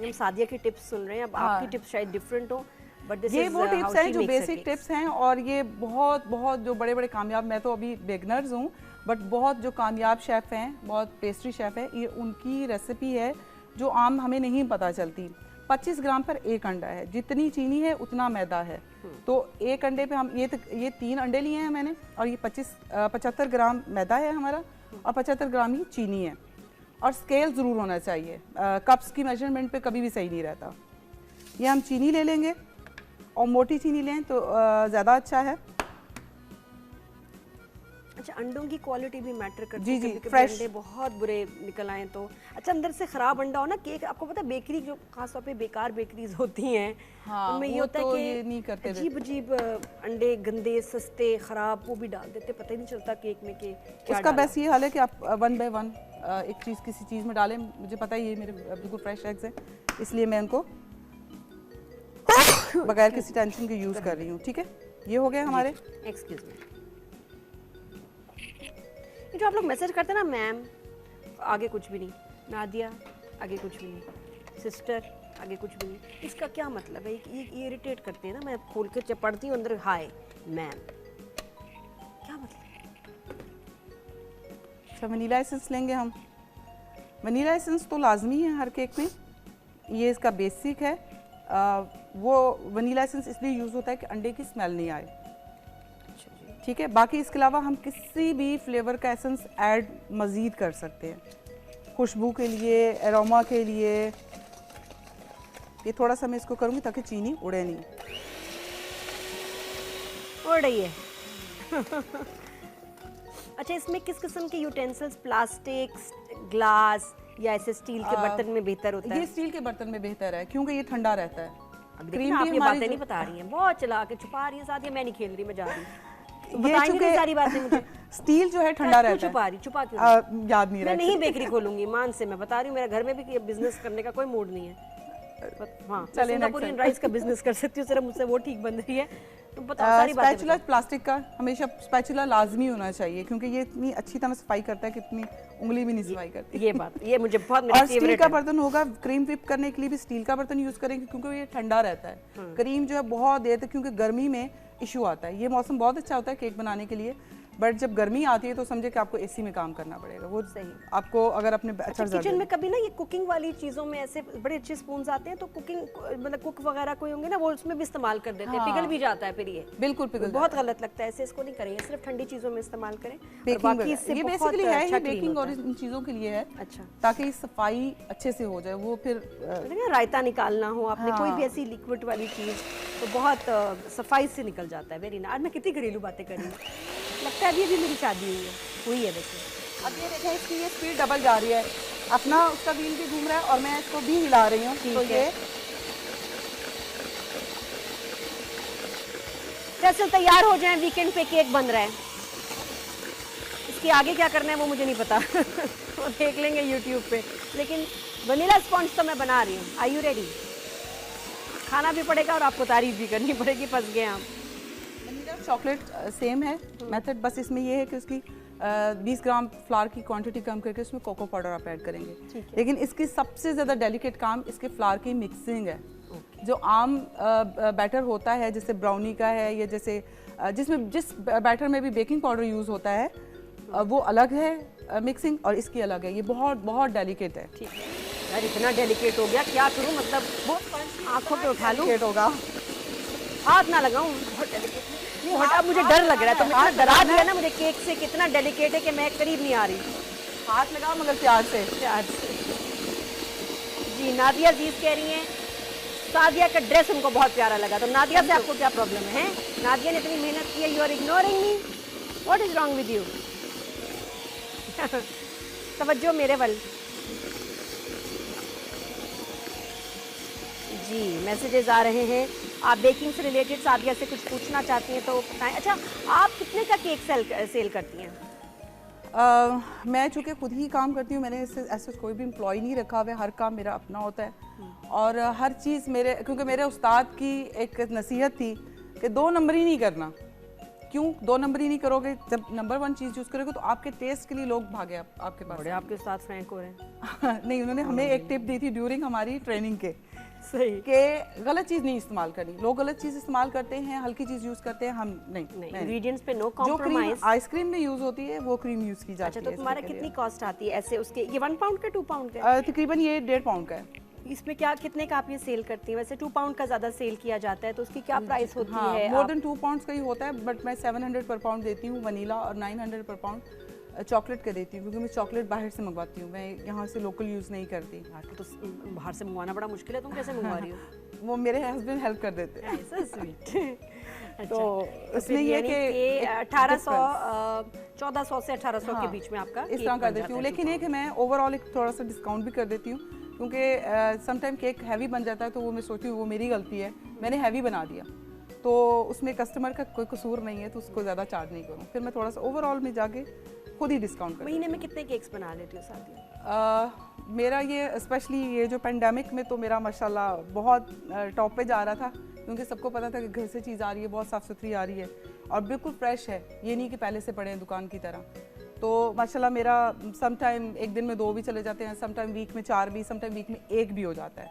हम सादिया की टिप्स सुन रहे हैं, अब आपकी टिप्स शायद डिफरेंट हो, बट ये वो टिप्स हैं जो बेसिक टिप्स हैं, और ये बहुत जो बड़े कामयाब, मैं तो अभी बिगनर्स हूँ, बट बहुत जो कामयाब शेफ़ हैं, बहुत पेस्ट्री शेफ़ है, ये उनकी रेसिपी है जो आम हमें नहीं पता चलती। 25 ग्राम पर 1 अंडा है, जितनी चीनी है उतना मैदा है, तो 1 अंडे पे हम ये 3 अंडे लिए हैं मैंने, और ये 75 ग्राम मैदा है हमारा, और 75 ग्राम ही चीनी है। और स्केल ज़रूर होना चाहिए, कप्स की मेजरमेंट पे कभी भी सही नहीं रहता। ये हम चीनी ले लेंगे, और मोटी चीनी लें तो ज़्यादा अच्छा है। अच्छा, अंडों की क्वालिटी भी मैटर करती जी, है, कभी फ्रेश अंडे बहुत बुरे निकल आए तो। अच्छा, अंदर से खराब अंडा हो ना, केक आपको पता है बेकरी जो खासतौर पे बेकार बेकरीज होती हैं, हाँ, उनमें ये होता तो है कि अजीब अंडे गंदे सस्ते खराब वो भी डाल देते, पता ही नहीं चलता केक में कि क्या उसका बस ये हाल है कि आप 1 बाय 1 एक चीज़ किसी चीज़ में डालें। मुझे पता है ये मेरे बिल्कुल फ्रेश एग्स हैं, इसलिए मैं उनको बगैर किसी टेंशन के यूज़ कर रही हूँ। ठीक है, ये हो गए हमारे। एक्सक्यूज मी, ये जो आप लोग मैसेज करते हैं ना, मैम आगे कुछ भी नहीं, नादिया आगे कुछ भी नहीं, सिस्टर आगे कुछ भी नहीं, इसका क्या मतलब है? ये इरिटेट करते हैं ना, मैं खोल के जब पढ़ती हूँ अंदर हाय मैम, क्या मतलब? अच्छा, वनीला एसेंस लेंगे हम। वनीला एसेंस तो लाजमी है हर केक में, ये इसका बेसिक है। वो वनीला एसेंस इसलिए यूज़ होता है कि अंडे की स्मेल नहीं आए। ठीक है, बाकी इसके अलावा हम किसी भी फ्लेवर का एसेंस ऐड मज़ीद कर सकते हैं, खुशबू के लिए, एरोमा के लिए। ये थोड़ा सा मैं इसको करूँगी ताकि चीनी उड़े नहीं। उड़ रही है। अच्छा, इसमें किस किस्म के यूटेंसिल्स, प्लास्टिक, ग्लास या ऐसे स्टील के बर्तन में बेहतर होता है? ये स्टील के बर्तन में बेहतर है, क्योंकि ये ठंडा रहता है। क्रीम आप ये बातें नहीं बता रही हैं, बहुत चला के छुपा रही है साथ, ये मैं नहीं खेल रही, मैं जा रही हूँ। बताएंगे नहीं सारी बातें मुझे। स्टील जो है ठंडा रहता है। छुपा क्यों? याद नहीं रहा। मैं नहीं बेकरी खोलूंगी, मान से मैं बता रही हूँ, मेरे घर में भी बिजनेस करने का कोई मूड नहीं है। हाँ, सिंगापुरियन राइस का बिजनेस कर सकती हूँ, सिर्फ मुझसे वो ठीक बन रही है। तुम बताओ सारी बातें। स्पैचुला प्लास्टिक का हमेशा स्पैचुला लाजमी होना चाहिए, क्योंकि ये इतनी अच्छी तरह सफाई करता है कि इतनी उंगली भी नहीं सफाई करती। ये बात, ये मुझे बहुत मेरा और फेवरेट स्टील का बर्तन होगा, क्रीम व्हिप करने के लिए भी स्टील का बर्तन यूज करेंगे, क्योंकि ये ठंडा रहता है। क्रीम जो है बहुत देर तक, क्योंकि गर्मी में इशू आता है। ये मौसम बहुत अच्छा होता है केक बनाने के लिए, बट जब गर्मी आती है तो समझे कि आपको एसी में काम करना पड़ेगा। वो सही आपको अगर अपने अच्छा किचन में कभी ना ये कुकिंग वाली चीज़ों में ऐसे बड़े अच्छे स्पून्स आते हैं, तो कुकिंग मतलब कुक वगैरह कोई होंगे ना, वो उसमें भी इस्तेमाल कर देते हैं, पिघल भी जाता है फिर ये। बिल्कुल पिघल, बहुत गलत लगता है, ऐसे इसको नहीं करेंगे, सिर्फ ठंडी चीज़ों में इस्तेमाल करें। बाकी ये बेसिकली है ही बेकिंग और इन चीज़ों के लिए है। अच्छा, ताकि सफाई अच्छे से हो जाए। वो फिर रायता निकालना हो आपने, कोई भी ऐसी लिक्विड वाली चीज़, तो बहुत सफाई से निकल जाता है। Very nice. आज मैं कितनी घरेलू बातें कर रही हूँ। लगता है अभी मेरी शादी हुई है वैसे। अब ये देखें इसकी ये स्पीड डबल जा रही है, अपना उसका व्हील भी घूम रहा है और मैं इसको भी हिला रही हूँ। तो ये दरअसल तैयार हो जाए, वीकेंड पे केक बन रहा है, इसके आगे क्या करना है वो मुझे नहीं पता वो देख लेंगे यूट्यूब पे, लेकिन वनीला स्पॉन्ज तो मैं बना रही हूँ। Are you ready? खाना भी पड़ेगा और आपको तारीफ भी करनी पड़ेगी, फंस गए हम। वनीला चॉकलेट सेम है मेथड, बस इसमें ये है कि उसकी 20 ग्राम फ्लावर की क्वांटिटी कम करके उसमें कोको पाउडर आप ऐड करेंगे। लेकिन इसकी सबसे ज़्यादा डेलिकेट काम इसके फ्लावर की मिक्सिंग है। जो आम बैटर होता है जैसे ब्राउनी का है या जैसे जिस बैटर में भी बेकिंग पाउडर यूज़ होता है वो अलग है मिक्सिंग, और इसकी अलग है। ये बहुत बहुत डेलिकेट है। ठीक है यार, इतना डेलिकेट हो गया, क्या करूँ? मतलब बहुत आंखों पे उठा लूँ, होगा, हाथ ना लगाऊं, बहुत डेलिकेट। अब मुझे डर लग रहा है, तो मैं डरा दिया ना मुझे केक से, कितना डेलिकेट है कि मैं करीब नहीं आ रही। हाथ लगाओ मगर प्यार से। जी नादिया अजीज कह रही हैं सादिया का ड्रेस उनको बहुत प्यारा लगा, तो नादिया से आपको क्या प्रॉब्लम है? नादिया ने इतनी मेहनत की है, you are ignoring me, what is wrong with you? तवज्जो मेरे वल। जी मैसेजेस आ रहे हैं, आप बेकिंग से रिलेटेड सादिया से कुछ पूछना चाहती हैं तो बताएं। अच्छा, आप कितने का केक सेल करती हैं? मैं चूँकि खुद ही काम करती हूँ, मैंने ऐसे कोई भी एम्प्लॉय नहीं रखा हुआ है, हर काम मेरा अपना होता है। और हर चीज़ मेरे, क्योंकि मेरे उस्ताद की एक नसीहत थी कि 2 नंबर ही नहीं करना। क्यों 2 नंबर ही नहीं करोगे? जब नंबर 1 चीज़ यूज़ करोगे तो आपके टेस्ट के लिए लोग भागे आपके पास। बड़े आपके उस्ताद फ्रैंक हो रहे हैं। नहीं, उन्होंने हमें एक टिप दी थी ड्यूरिंग हमारी ट्रेनिंग के, सही, कि गलत चीज़ नहीं इस्तेमाल करनी। लोग गलत चीज़ इस्तेमाल करते हैं, हल्की चीज़ यूज़ करते हैं, हम नहीं। इंग्रेडिएंट्स पे नो जो कॉम्प्रोमाइज। क्रीम आइसक्रीम में यूज़ होती है वो क्रीम यूज़ की जाती है। अच्छा, तो तुम्हारा कितनी कॉस्ट आती है ऐसे उसके? ये 1 पाउंड का 2 पाउंड का? तकरीबन ये 1.5 पाउंड का है। इसमें क्या कितने का आप ये सेल करती हैं? वैसे 2 पाउंड का ज़्यादा सेल किया जाता है, तो उसकी क्या प्राइस होती है? मोर देन 2 पाउंड्स का ही होता है, बट मैं 700 पर पाउंड देती हूँ वनीला, और 900 पर पाउंड चॉकलेट का देती हूँ, क्योंकि मैं चॉकलेट बाहर से मंगवाती हूँ, मैं यहाँ से लोकल यूज़ नहीं करती। तो बाहर से मंगवाना बड़ा मुश्किल है, तुम कैसे मंगवा रही हो? वो मेरे हस्बैंड हेल्प कर देते हैं। So sweet. तो उसमें ये कि 1400 से 1800 के बीच में आपका इस तरह कर देती हूँ। लेकिन ये कि मैं ओवरऑल एक थोड़ा सा डिस्काउंट भी कर देती हूँ, क्योंकि समटाइम केक हैवी बन जाता है, तो वो मैं सोचती हूँ वो मेरी गलती है, मैंने हैवी बना दिया, तो उसमें कस्टमर का कोई कसूर नहीं है, तो उसको ज़्यादा चार्ज नहीं करूँ। फिर मैं थोड़ा सा ओवरऑल में जाके खुद ही डिस्काउंट कर। महीने में कितने केक्स बना लेती हो सादिया? मेरा ये स्पेशली ये जो पेंडेमिक में तो मेरा माशाल्लाह बहुत टॉप पे जा रहा था, क्योंकि सबको पता था कि घर से चीज़ आ रही है, बहुत साफ़ सुथरी आ रही है और बिल्कुल फ्रेश है, ये नहीं कि पहले से पड़े हैं दुकान की तरह। तो माशाल्लाह मेरा सम टाइम एक दिन में 2 भी चले जाते हैं, सम टाइम वीक में 4 भी, सम टाइम वीक में 1 भी हो जाता है।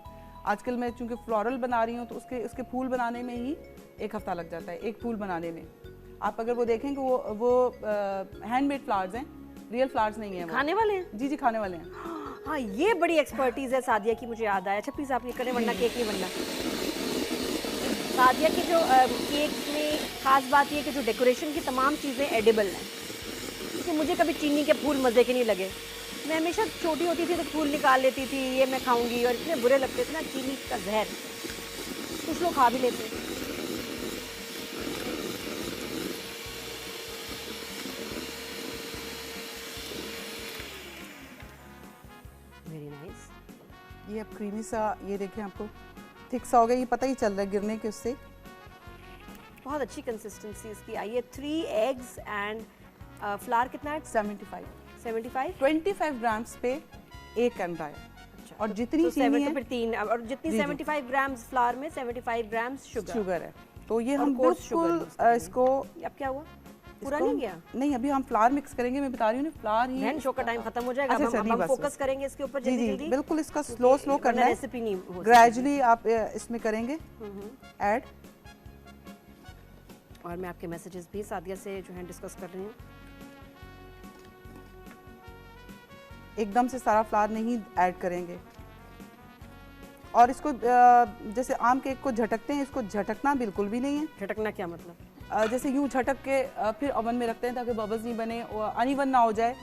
आजकल मैं चूँकि फ्लोरल बना रही हूँ, तो उसके फूल बनाने में ही 1 हफ़्ता लग जाता है, एक फूल बनाने में। आप अगर वो देखें कि वो हैंडमेड फ्लावर्स हैं, रियल फ्लावर्स नहीं है। खाने वाले हैं? जी खाने वाले हैं। हाँ, ये बड़ी एक्सपर्टीज है सादिया की, मुझे याद आया। अच्छा प्लीज़ आप ये करें, वरना केक नहीं बनना। सादिया की जो केक में खास बात ये कि जो डेकोरेशन की तमाम चीज़ें एडिबल हैं, क्योंकि मुझे कभी चीनी के फूल मज़े के नहीं लगे। मैं हमेशा छोटी होती थी तो फूल निकाल लेती थी, ये मैं खाऊंगी, और इतने बुरे लगते थे ना, चीनी का जहर। कुछ लोग खा भी लेते हैं। Very nice. ये अब क्रीमी सा, ये देखें आपको थिक सा हो गया, ये पता ही चल रहा है गिरने के उससे। बहुत अच्छी कंसिस्टेंसी इसकी आई है। 3 एग्स एंड फ्लावर कितना है? 75 25 ग्राम्स पे 1 अंडा है। अच्छा, और जितनी चीनी है फिर 3, और जितनी 75 ग्राम्स फ्लावर में 75 ग्राम्स शुगर है। तो ये हम बिल्कुल इसको, अब क्या हुआ? पूरा नहीं गया? नहीं, अभी हम फ्लावर मिक्स करेंगे, मैं बता रही हूँ ना, फ्लावर ही शो का टाइम खत्म हो जाएगा। हम फोकस करेंगे इसके ऊपर जल्दी जल्दी। बिल्कुल इसका स्लो करना है, रेसिपी नहीं हो, ग्रेजुअली आप इसमें करेंगे ऐड। और मैं आपके मैसेजेस भी सादिया से जो है डिस्कस कर रही हूँ। एकदम से सारा फ्लावर नहीं ऐड करेंगे, और इसको जैसे आम केक को झटकते हैं, इसको झटकना बिल्कुल भी नहीं है। झटकना क्या मतलब? जैसे यूँ झटक के फिर ओवन में रखते हैं ताकि बबल्स नहीं बने और अनइवन ना हो जाए।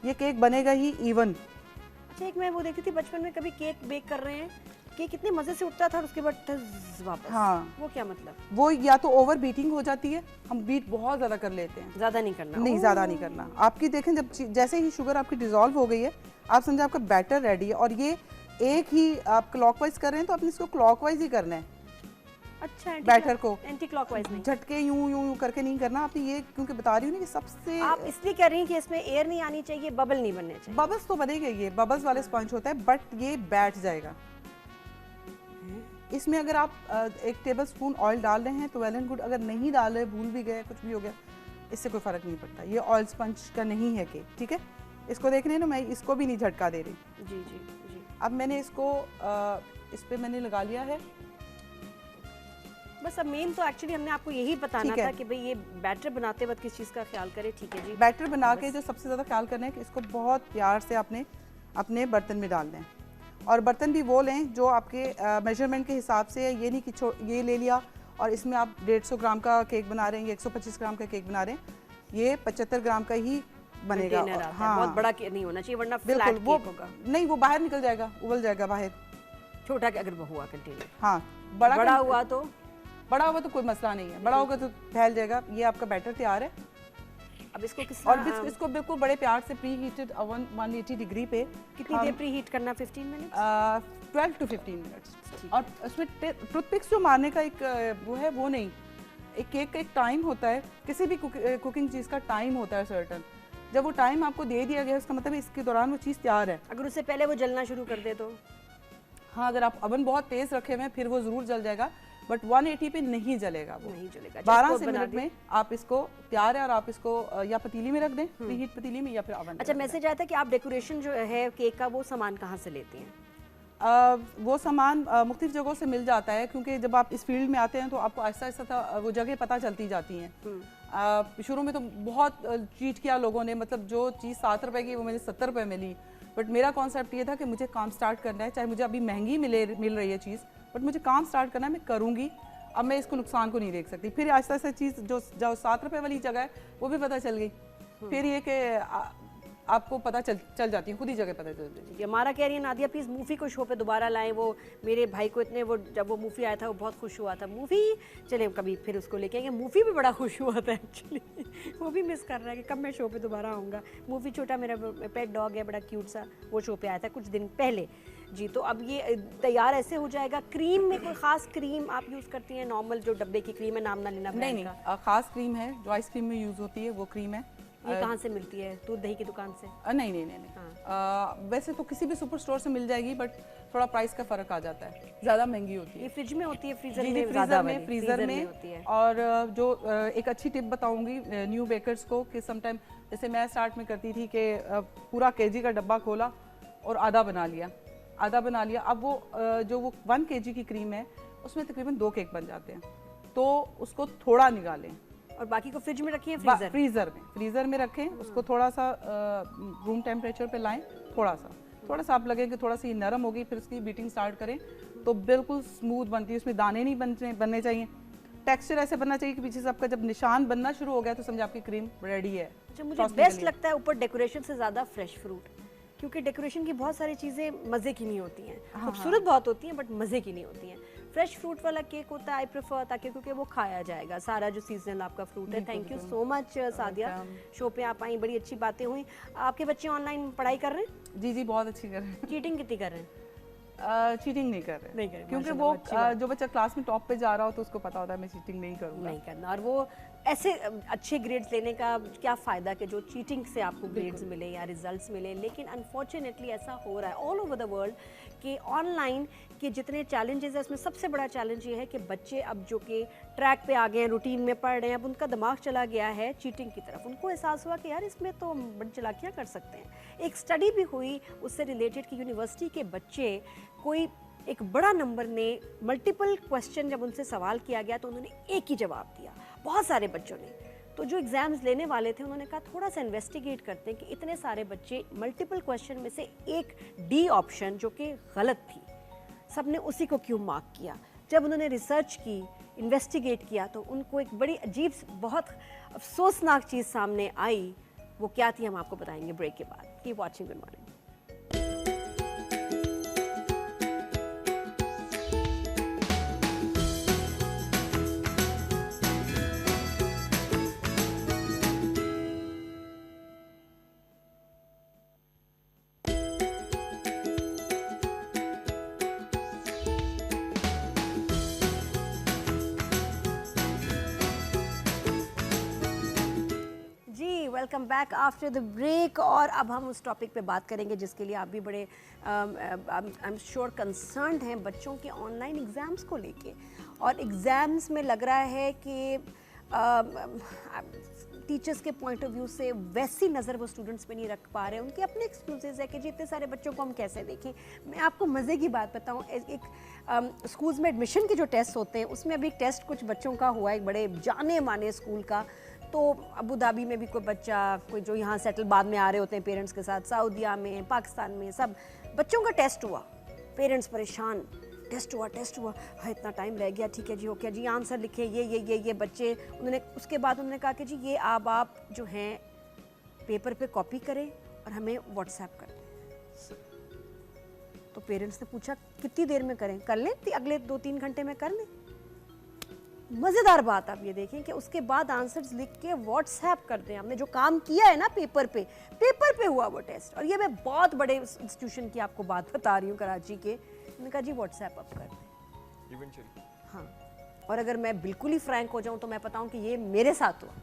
ये केक बनेगा ही इवन। अच्छा, एक मैं वो देखती थी बचपन में, कभी केक बेक कर रहे हैं केक इतने मजे से उठता था और उसके बाद टज वापस। हाँ। वो क्या मतलब? वो या तो ओवर बीटिंग हो जाती है, हम बीट बहुत ज़्यादा कर लेते हैं। ज़्यादा नहीं करना? नहीं, ज़्यादा नहीं करना। आपकी देखें जब जैसे ही शुगर आपकी डिज़ोल्व हो गई है, आप समझे आपका बैटर रेडी है। और ये एक ही आप क्लॉकवाइज कर रहे हैं तो आपने इसको क्लॉकवाइज ही करना है। अच्छा, बैटर को एंटी क्लॉकवाइज नहीं, झटके यूं यूं यूं करके नहीं करना आपने। ये क्योंकि बता रही हूँ ना कि सबसे आप इसलिए कह रही हैं कि इसमें एयर नहीं आनी चाहिए, बबल नहीं बनने चाहिए। बबल्स तो बनेगा, ये बबल्स वाले स्पंज होता है, बट ये बैठ जाएगा। इसमें अगर आप 1 टेबल स्पून ऑयल डाल रहे हैं तो वेल एंड गुड, अगर नहीं डाल रहे, भूल भी गए, कुछ भी हो गया, इससे कोई फ़र्क नहीं पड़ता। ये ऑयल स्पंज का नहीं है केक, ठीक है। इसको देख रहे हैं ना, मैं इसको भी नहीं झटका दे रही। जी जी जी। अब मैंने इसको इस पे मैंने लगा लिया है। बस अब मेन तो एक्चुअली हमने आपको यही बताना ठीक है। था कि भाई ये बैटर बनाते वक्त किस चीज़ का ख्याल करें। ठीक है जी। बैटर बना के जो सबसे ज़्यादा ख्याल करना है कि इसको बहुत प्यार से आपने अपने बर्तन में डालना है। और बर्तन भी वो लें जो आपके मेजरमेंट के हिसाब से है। ये नहीं कि ये ले लिया और इसमें आप 150 ग्राम का केक बना रहे हैं, 125 ग्राम का केक बना रहे हैं, ये 75 ग्राम का ही बनेगा। हाँ, बहुत बड़ा नहीं होना चाहिए वरना फ्लैट केक होगा। नहीं, वो बाहर निकल जाएगा, उबल जाएगा बाहर। छोटा अगर वो हुआ कंटेनर, हाँ। बड़ा हुआ तो कोई मसला नहीं है, बड़ा होगा तो फैल जाएगा। ये आपका बैटर तैयार है। अब इसको किस और इसको बिल्कुल बड़े प्यार से प्री हीटेड 180 डिग्री पे कितनी देर प्री हीट करना? 15 मिनट, 12 to 15 मिनट्स। और उसमें टूथपिक्स जो मारने का एक वो है, वो नहीं। एक केक का एक टाइम होता है, किसी भी कुकिंग चीज़ का टाइम होता है सर्टन। जब वो टाइम आपको दे दिया गया, उसका मतलब इसके दौरान वो चीज़ तैयार है। अगर उससे पहले वो जलना शुरू कर दे तो? हाँ, अगर आप अवन बहुत तेज़ रखे हुए हैं फिर वो ज़रूर जल जाएगा, बट 180 पे नहीं जलेगा। वो नहीं जलेगा। 12 से मिनट में आप इसको तैयार है। और आप इसको या पतीली में रख दें, प्री हीट पतीली में, या फिर अवन। अच्छा, मैसेज आया था कि आप डेकोरेशन जो है केक का, वो सामान कहाँ से लेती हैं? वो सामान मुख्तलिफ जगहों से मिल जाता है, क्योंकि जब आप इस फील्ड में आते हैं तो आपको आहिस्ता आहिस्ता वो जगह पता चलती जाती हैं। शुरू में तो बहुत चीट किया लोगों ने, मतलब जो चीज़ 7 रुपए की वो मुझे 70 रुपए मिली। बट मेरा कॉन्सेप्ट ये था कि मुझे काम स्टार्ट करना है, चाहे मुझे अभी महंगी मिल रही है चीज़, बट मुझे काम स्टार्ट करना है, मैं करूँगी। अब मैं इसको नुकसान को नहीं देख सकती। फिर आहिस्ता आहिस्ता चीज़ जो 7 रुपए वाली जगह है वो भी पता चल गई। फिर ये कि आपको पता चल जाती है, खुद ही जगह पता चल जाती है। हमारा कह रही है नादिया प्लीज़ मूवी को शो पे दोबारा लाएं। वो मेरे भाई को इतने, वो जब वो मूवी आया था वो बहुत खुश हुआ था। मूवी चले कभी फिर उसको लेके आएंगे। मूवी भी बड़ा खुश हुआ था एक्चुअली। वो भी मिस कर रहा है कि कब मैं शो पे दोबारा आऊँगा। मूवी छोटा मेरा पेट डॉग है, बड़ा क्यूट सा, वो शो पे आया था कुछ दिन पहले जी। तो अब ये तैयार ऐसे हो जाएगा। क्रीम में कोई ख़ास क्रीम आप यूज़ करती हैं? नॉर्मल जो डब्बे की क्रीम है, नाम ना लेना। नहीं, ख़ास क्रीम है जो आइसक्रीम में यूज़ होती है, वो क्रीम है। ये कहाँ से मिलती है? दूध दही की दुकान से? नहीं। वैसे तो किसी भी सुपर स्टोर से मिल जाएगी, बट थोड़ा प्राइस का फ़र्क आ जाता है, ज़्यादा महंगी होती है। ये फ्रिज में होती है? फ्रीज़र में? फ्रीज़र में होती है। और जो एक अच्छी टिप बताऊंगी न्यू बेकर्स को कि समटाइम, जैसे मैं स्टार्ट में करती थी कि पूरा केजी का डब्बा खोला और आधा बना लिया। अब वो जो वो 1 केजी की क्रीम है उसमें तकरीबन 2 केक बन जाते हैं, तो उसको थोड़ा निकालें और बाकी को फ्रिज में रखिए। फ्रीज़र में रखें। उसको थोड़ा सा रूम टेम्परेचर पे लाएं। थोड़ा सा आप लगे कि थोड़ा सा ये नरम होगी, फिर उसकी बीटिंग स्टार्ट करें तो बिल्कुल स्मूथ बनती है। उसमें दाने नहीं बनने चाहिए। टेक्सचर ऐसे बनना चाहिए कि पीछे से आपका जब निशान बनना शुरू हो गया तो समझे आपकी क्रीम रेडी है। अच्छा, मुझे बेस्ट लगता है ऊपर डेकोरेशन से ज़्यादा फ्रेश फ्रूट, क्योंकि डेकोरेशन की बहुत सारी चीज़ें मज़े की नहीं होती हैं। खूबसूरत बहुत होती हैं बट मज़े की नहीं होती हैं। फ्रेश फ्रूट वाला केक होता है आई प्रेफर, ताकि क्योंकि वो खाया जाएगा सारा जो सीजनल आपका फ्रूट है। Thank you so much Sadia, show पे आप आई, बड़ी अच्छी बातें हुई। आपके बच्चे ऑनलाइन पढ़ाई कर रहे हैं? जी, बहुत अच्छी कर रहे हैं। चीटिंग कितनी कर रहे हैं? चीटिंग नहीं कर रहे, क्योंकि वो जो बच्चा क्लास में टॉप पे जा रहा हो तो उसको पता होता है मैं चीटिंग नहीं करूँगा। नहीं करना। और वो ऐसे अच्छे ग्रेड्स लेने का क्या फ़ायदा कि जो चीटिंग से आपको ग्रेड्स मिले या रिजल्ट्स मिले। लेकिन अनफॉर्चुनेटली ऐसा हो रहा है ऑल ओवर द वर्ल्ड कि ऑनलाइन के जितने चैलेंजेस हैं उसमें सबसे बड़ा चैलेंज ये है कि बच्चे अब जो कि ट्रैक पे आ गए हैं, रूटीन में पढ़ रहे हैं, अब उनका दिमाग चला गया है चीटिंग की तरफ। उनको एहसास हुआ कि यार इसमें तो हम बड़ी चालाकियाँ कर सकते हैं। एक स्टडी भी हुई उससे रिलेटेड कि यूनिवर्सिटी के बच्चे, कोई एक बड़ा नंबर ने मल्टीपल क्वेश्चन जब उनसे सवाल किया गया तो उन्होंने एक ही जवाब दिया, बहुत सारे बच्चों ने। तो जो एग्ज़ाम्स लेने वाले थे उन्होंने कहा थोड़ा सा इन्वेस्टिगेट करते हैं कि इतने सारे बच्चे मल्टीपल क्वेश्चन में से एक डी ऑप्शन जो कि गलत थी, सब ने उसी को क्यों मार्क किया। जब उन्होंने रिसर्च की, इन्वेस्टिगेट किया तो उनको एक बड़ी अजीब, बहुत अफसोसनाक चीज़ सामने आई। वो क्या थी हम आपको बताएंगे ब्रेक के बाद। Keep watching good morning. Welcome back after the break. और अब हम उस टॉपिक पे बात करेंगे जिसके लिए आप भी बड़े आई एम श्योर कंसर्न्ड हैं, बच्चों के ऑनलाइन एग्ज़ाम्स को लेके। और एग्ज़ाम्स में लग रहा है कि टीचर्स के पॉइंट ऑफ व्यू से वैसी नज़र वो स्टूडेंट्स पे नहीं रख पा रहे हैं। उनके अपने एक्सक्यूजेज है कि जी इतने सारे बच्चों को हम कैसे देखें। मैं आपको मज़े की बात बताऊं, एक स्कूल्स में एडमिशन के जो टेस्ट होते हैं उसमें अभी एक टेस्ट कुछ बच्चों का हुआ, एक बड़े जाने माने स्कूल का। तो अबू धाबी में भी कोई बच्चा, कोई जो यहाँ सेटल बाद में आ रहे होते हैं पेरेंट्स के साथ, सऊदीया में, पाकिस्तान में, सब बच्चों का टेस्ट हुआ। पेरेंट्स परेशान, टेस्ट हुआ, हाँ इतना टाइम रह गया, ठीक है जी, ओके जी, आंसर लिखे, ये बच्चे। उन्होंने उसके बाद उन्होंने कहा कि जी ये आप जो हैं पेपर पे कॉपी करें और हमें व्हाट्सएप कर दें। तो पेरेंट्स ने पूछा कितनी देर में करें, कर लें अगले 2-3 घंटे में कर लें। मज़ेदार बात आप ये देखें कि उसके बाद आंसर्स लिख के व्हाट्सएप कर दें। हमने जो काम किया है ना पेपर पे हुआ वो टेस्ट। और ये मैं बहुत बड़े इंस्टीट्यूशन की आपको बात बता रही हूँ, कराची के। मैंने कहा जी व्हाट्सएप अप कर दें इवेंचुअली। हाँ, और अगर मैं बिल्कुल ही फ्रैंक हो जाऊँ तो मैं बताऊँ कि ये मेरे साथ हुआ,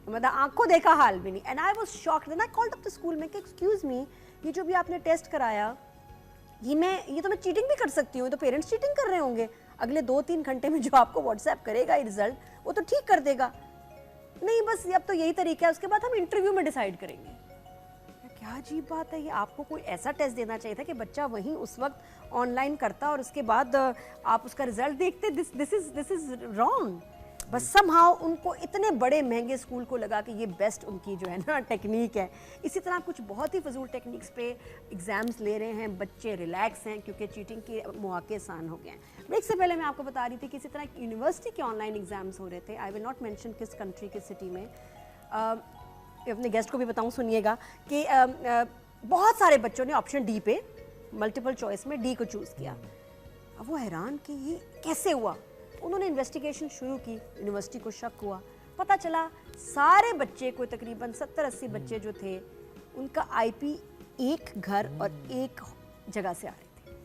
मतलब आंखों देखा हाल भी नहीं। And I was shocked. Then I called up the school में कि एक्सक्यूज मी, ये जो भी आपने टेस्ट कराया, ये तो मैं चीटिंग भी कर सकती हूँ, तो पेरेंट्स चीटिंग कर रहे होंगे। अगले 2-3 घंटे में जो आपको व्हाट्सएप करेगा ये रिजल्ट, वो तो ठीक कर देगा। नहीं बस अब तो यही तरीका है, उसके बाद हम इंटरव्यू में डिसाइड करेंगे। क्या अजीब बात है ये। आपको कोई ऐसा टेस्ट देना चाहिए था कि बच्चा वहीं उस वक्त ऑनलाइन करता और उसके बाद आप उसका रिजल्ट देखते। This is wrong. बस समहाउ उनको इतने बड़े महंगे स्कूल को लगा कि ये बेस्ट उनकी जो है ना टेक्निक है। इसी तरह कुछ बहुत ही फजूल टेक्निक्स पे एग्ज़ाम्स ले रहे हैं, बच्चे रिलैक्स हैं क्योंकि चीटिंग के मौके आसान हो गए हैं। ब्रेक से पहले मैं आपको बता रही थी कि इसी तरह यूनिवर्सिटी के ऑनलाइन एग्ज़ाम्स हो रहे थे। आई विल नॉट मेंशन किस कंट्री, किस सिटी में। अपने गेस्ट को भी बताऊँ, सुनिएगा कि बहुत सारे बच्चों ने ऑप्शन डी पे मल्टीपल चॉइस में डी को चूज़ किया। अब वो हैरान कि ये कैसे हुआ। उन्होंने इन्वेस्टिगेशन शुरू की, यूनिवर्सिटी को शक हुआ, पता चला सारे बच्चे, कोई तकरीबन 70-80 बच्चे जो थे, उनका आईपी एक घर और एक जगह से आ रहे थे।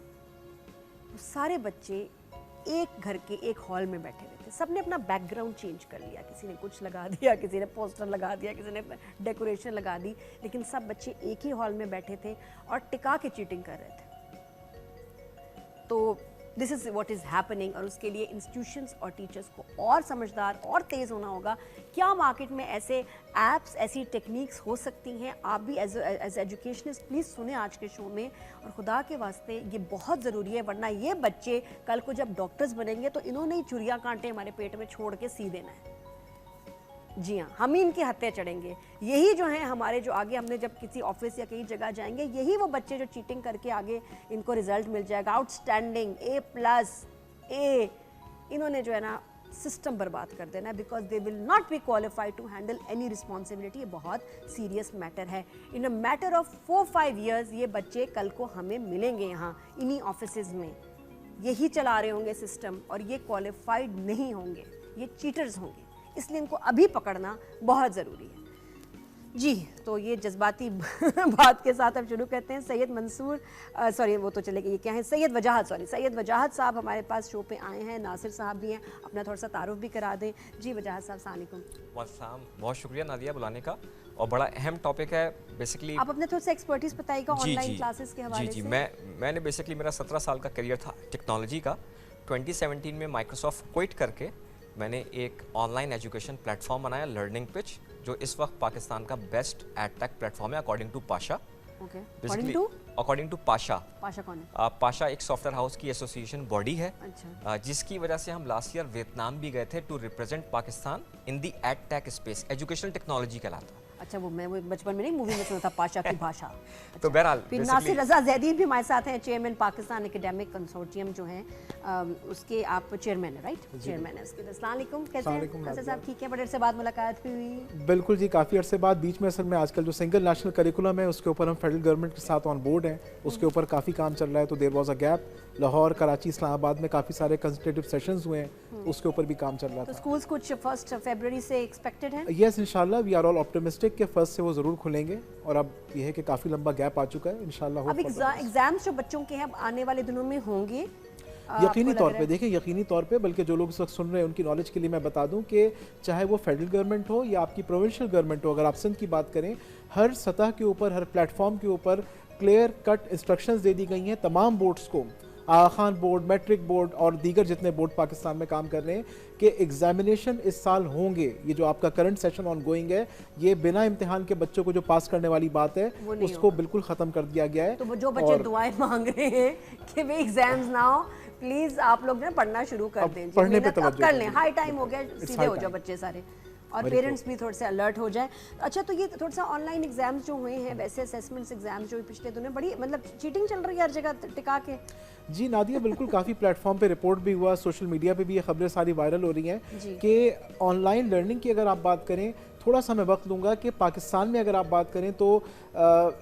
वो सारे बच्चे एक घर के एक हॉल में बैठे हुए थे। सबने अपना बैकग्राउंड चेंज कर लिया, किसी ने कुछ लगा दिया, किसी ने पोस्टर लगा दिया, किसी ने डेकोरेशन लगा दी, लेकिन सब बच्चे एक ही हॉल में बैठे थे और टिका के चीटिंग कर रहे थे। तो this is what is happening. और उसके लिए इंस्टीट्यूशंस और टीचर्स को और समझदार और तेज़ होना होगा। क्या मार्केट में ऐसे ऐप्स, ऐसी टेक्निक्स हो सकती हैं? आप भी एज एजुकेशनिस्ट प्लीज़ सुने आज के शो में, और खुदा के वास्ते ये बहुत ज़रूरी है, वरना ये बच्चे कल को जब डॉक्टर्स बनेंगे तो इन्होंने ही चुरिया कांटे हमारे पेट में छोड़ के सी देना है। जी हाँ, हम ही इनके हत्थे चढ़ेंगे। यही जो है हमारे, जो आगे हमने जब किसी ऑफिस या कहीं जगह जाएंगे, यही वो बच्चे जो चीटिंग करके आगे इनको रिजल्ट मिल जाएगा आउटस्टैंडिंग A+, इन्होंने जो है ना सिस्टम बर्बाद कर देना है, because they will not be qualified to handle any responsibility. ये बहुत सीरियस मैटर है। In a matter of 4-5 years ये बच्चे कल को हमें मिलेंगे यहाँ इन्हीं ऑफिसेज में, यही चला रहे होंगे सिस्टम, और ये क्वालिफाइड नहीं होंगे, ये चीटर्स होंगे। इसलिए इनको अभी पकड़ना बहुत ज़रूरी है। जी, तो ये जज्बाती बात के साथ अब शुरू करते हैं। सैयद मंसूर, सॉरी वो तो चले गए, ये क्या है, सैयद वजाहत साहब हमारे पास शो पे आए हैं। नासिर साहब भी हैं, अपना थोड़ा सा तारुफ भी करा दें। जी वजाहत साहब, अस्सलाम वालेकुम। बहुत शुक्रिया नादिया बुलाने का, और बड़ा अहम टॉपिक है बेसिकली। आप अपने थोड़ा सा एक्सपर्टीज बताइएगा ऑनलाइन क्लासेस के हवाले से। जी, मैंने बेसिकली, मेरा 17 साल का करियर था टेक्नोलॉजी का। 2017 में माइक्रोसॉफ्ट क्विट करके मैंने एक ऑनलाइन एजुकेशन प्लेटफॉर्म बनाया, लर्निंग पिच, जो इस वक्त पाकिस्तान का बेस्ट एडटेक प्लेटफॉर्म है according to PASHA. According to PASHA कौन है? पाशा एक सॉफ्टवेयर हाउस की एसोसिएशन बॉडी है। अच्छा। जिसकी वजह से हम लास्ट ईयर वियतनाम भी गए थे to represent Pakistan in the edtech space. Educational technology कहलाता है। अच्छा, वो मैं बचपन में नहीं मूवी में सुना था पाशा की भाषा। अच्छा। तो बहरहाल फिर नासिर रजा जैदी भी हमारे साथ हैं, चेयरमैन पाकिस्तान एकेडमिक कंसोर्टियम जो हैं, उसके आप चेयरमैन है, राइट? चेयरमैन है उसके। अस्सलाम वालेकुम, कैसे हैं नासिर साहब? ठीक है, बड़े अरसे बाद मुलाकात हुई। बिल्कुल जी, काफ़ी अरसे बाद। बीच में असल में आजकल जो सिंगल नेशनल करिकुलम है उसके ऊपर हम फेडरल गवर्नमेंट के साथ ऑन बोर्ड हैं, उसके ऊपर काफ़ी काम चल रहा है। तो there was a gap. Lahore, Karachi, Islamabad में काफ़ी सारे कंसल्टेटिव सेशंस हुए हैं, उसके ऊपर भी काम चल रहा था। तो स्कूल्स कुछ 1 फरवरी से एक्सपेक्टेड है? यस, इंशाल्लाह वी आर ऑल ऑप्टिमिस्टिक कि 1 से वो ज़रूर खुलेंगे। और अब ये है कि काफ़ी लंबा गैप आ चुका है, इंशाल्लाह। अब एग्जाम्स जो बच्चों के हैं आने वाले दिनों में होंगे? यकीनी तौर पे देखिए, यकीनी तौर पे, बल्कि जो लोग इस वक्त सुन रहे हैं उनकी नॉलेज के लिए मैं बता दूं कि चाहे वो फेडरल गवर्नमेंट हो या आपकी प्रोविंशियल गवर्नमेंट हो, अगर आप सिंध की बात करें, हर सतह के ऊपर, हर प्लेटफॉर्म के ऊपर क्लियर कट इंस्ट्रक्शंस दे दी गई हैं तमाम बोर्ड्स को, आगा खान बोर्ड, मैट्रिक बोर्ड और दीगर जितने बोर्ड पाकिस्तान में काम कर रहे हैं, कि एग्जामिनेशन इस साल होंगे। ये जो आपका करंट सेशन ऑन गोइंग है, ये बिना इम्तिहान के बच्चों को जो पास करने वाली बात है उसको बिल्कुल ख़त्म कर दिया गया है। तो वो जो बच्चे दुआएं मांग रहे हैं कि वे एग्जाम्स ना हो, प्लीज आप लोग ना पढ़ना शुरू कर दें, पढ़ने पे मेहनत अब तवज्जो कर लें, हाई टाइम हो गया, सीधे हो जाओ time. बच्चे सारे, और पेरेंट्स भी थोड़े से अलर्ट हो जाए। अच्छा, तो ये थोड़ा सा ऑनलाइन एग्जाम्स जो हुए हैं, वैसे असेसमेंट्स एग्जाम्स जो पिछले दिनों बड़ी मतलब चीटिंग चल रही है हर जगह टिका के। जी नादिया, बिल्कुल काफ़ी प्लेटफॉर्म पे रिपोर्ट भी हुआ, सोशल मीडिया पे भी ये खबरें सारी वायरल हो रही हैं कि ऑनलाइन लर्निंग की अगर आप बात करें, थोड़ा सा मैं वक्त लूँगा कि पाकिस्तान में अगर आप बात करें तो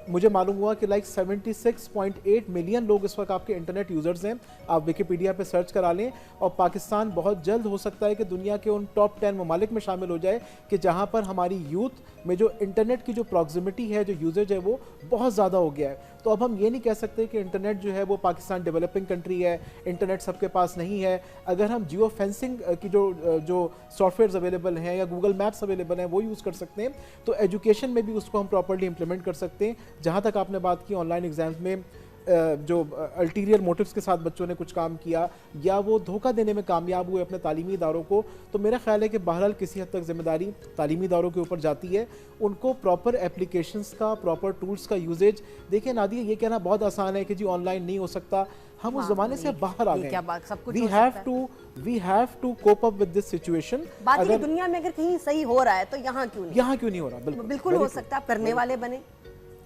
मुझे मालूम हुआ कि लाइक 76.8 मिलियन लोग इस वक्त आपके इंटरनेट यूज़र्स हैं। आप विकिपीडिया पे सर्च करा लें, और पाकिस्तान बहुत जल्द हो सकता है कि दुनिया के उन टॉप 10 ममालिक में शामिल हो जाए कि जहाँ पर हमारी यूथ में जो इंटरनेट की जो प्रॉक्सिमिटी है, जो यूजेज है, वो बहुत ज़्यादा हो गया है। तो अब हम ये नहीं कह सकते कि इंटरनेट जो है वो पाकिस्तान डेवलपिंग कंट्री है, इंटरनेट सबके पास नहीं है। अगर हम जियो फेंसिंग की जो सॉफ्टवेयर्स अवेलेबल हैं या गूगल मैप्स अवेलेबल हैं वो यूज़ कर सकते हैं, तो एजुकेशन में भी उसको हम प्रॉपर्ली इंप्लीमेंट कर सकते हैं। जहाँ तक आपने बात की ऑनलाइन एग्जाम्स में जो अल्टीरियर मोटिव्स के साथ बच्चों ने कुछ काम किया या वो धोखा देने में कामयाब हुए अपने तालीमी इदारों को, तो मेरा ख्याल है कि बहरहाल किसी हद तक जिम्मेदारी तालीमी इदारों के ऊपर जाती है। उनको प्रॉपर एप्लीकेशंस का, प्रॉपर टूल्स का यूजेज, देखिए नादिया, ये कहना बहुत आसान है कि जी ऑनलाइन नहीं हो सकता, हम उस जमाने से बाहर आ गए। We have to cope up with this situation. बाकी दुनिया में अगर कहीं सही हो रहा है तो यहाँ क्यों नहीं हो रहा? बिल्कुल हो सकता है, करने वाले बने।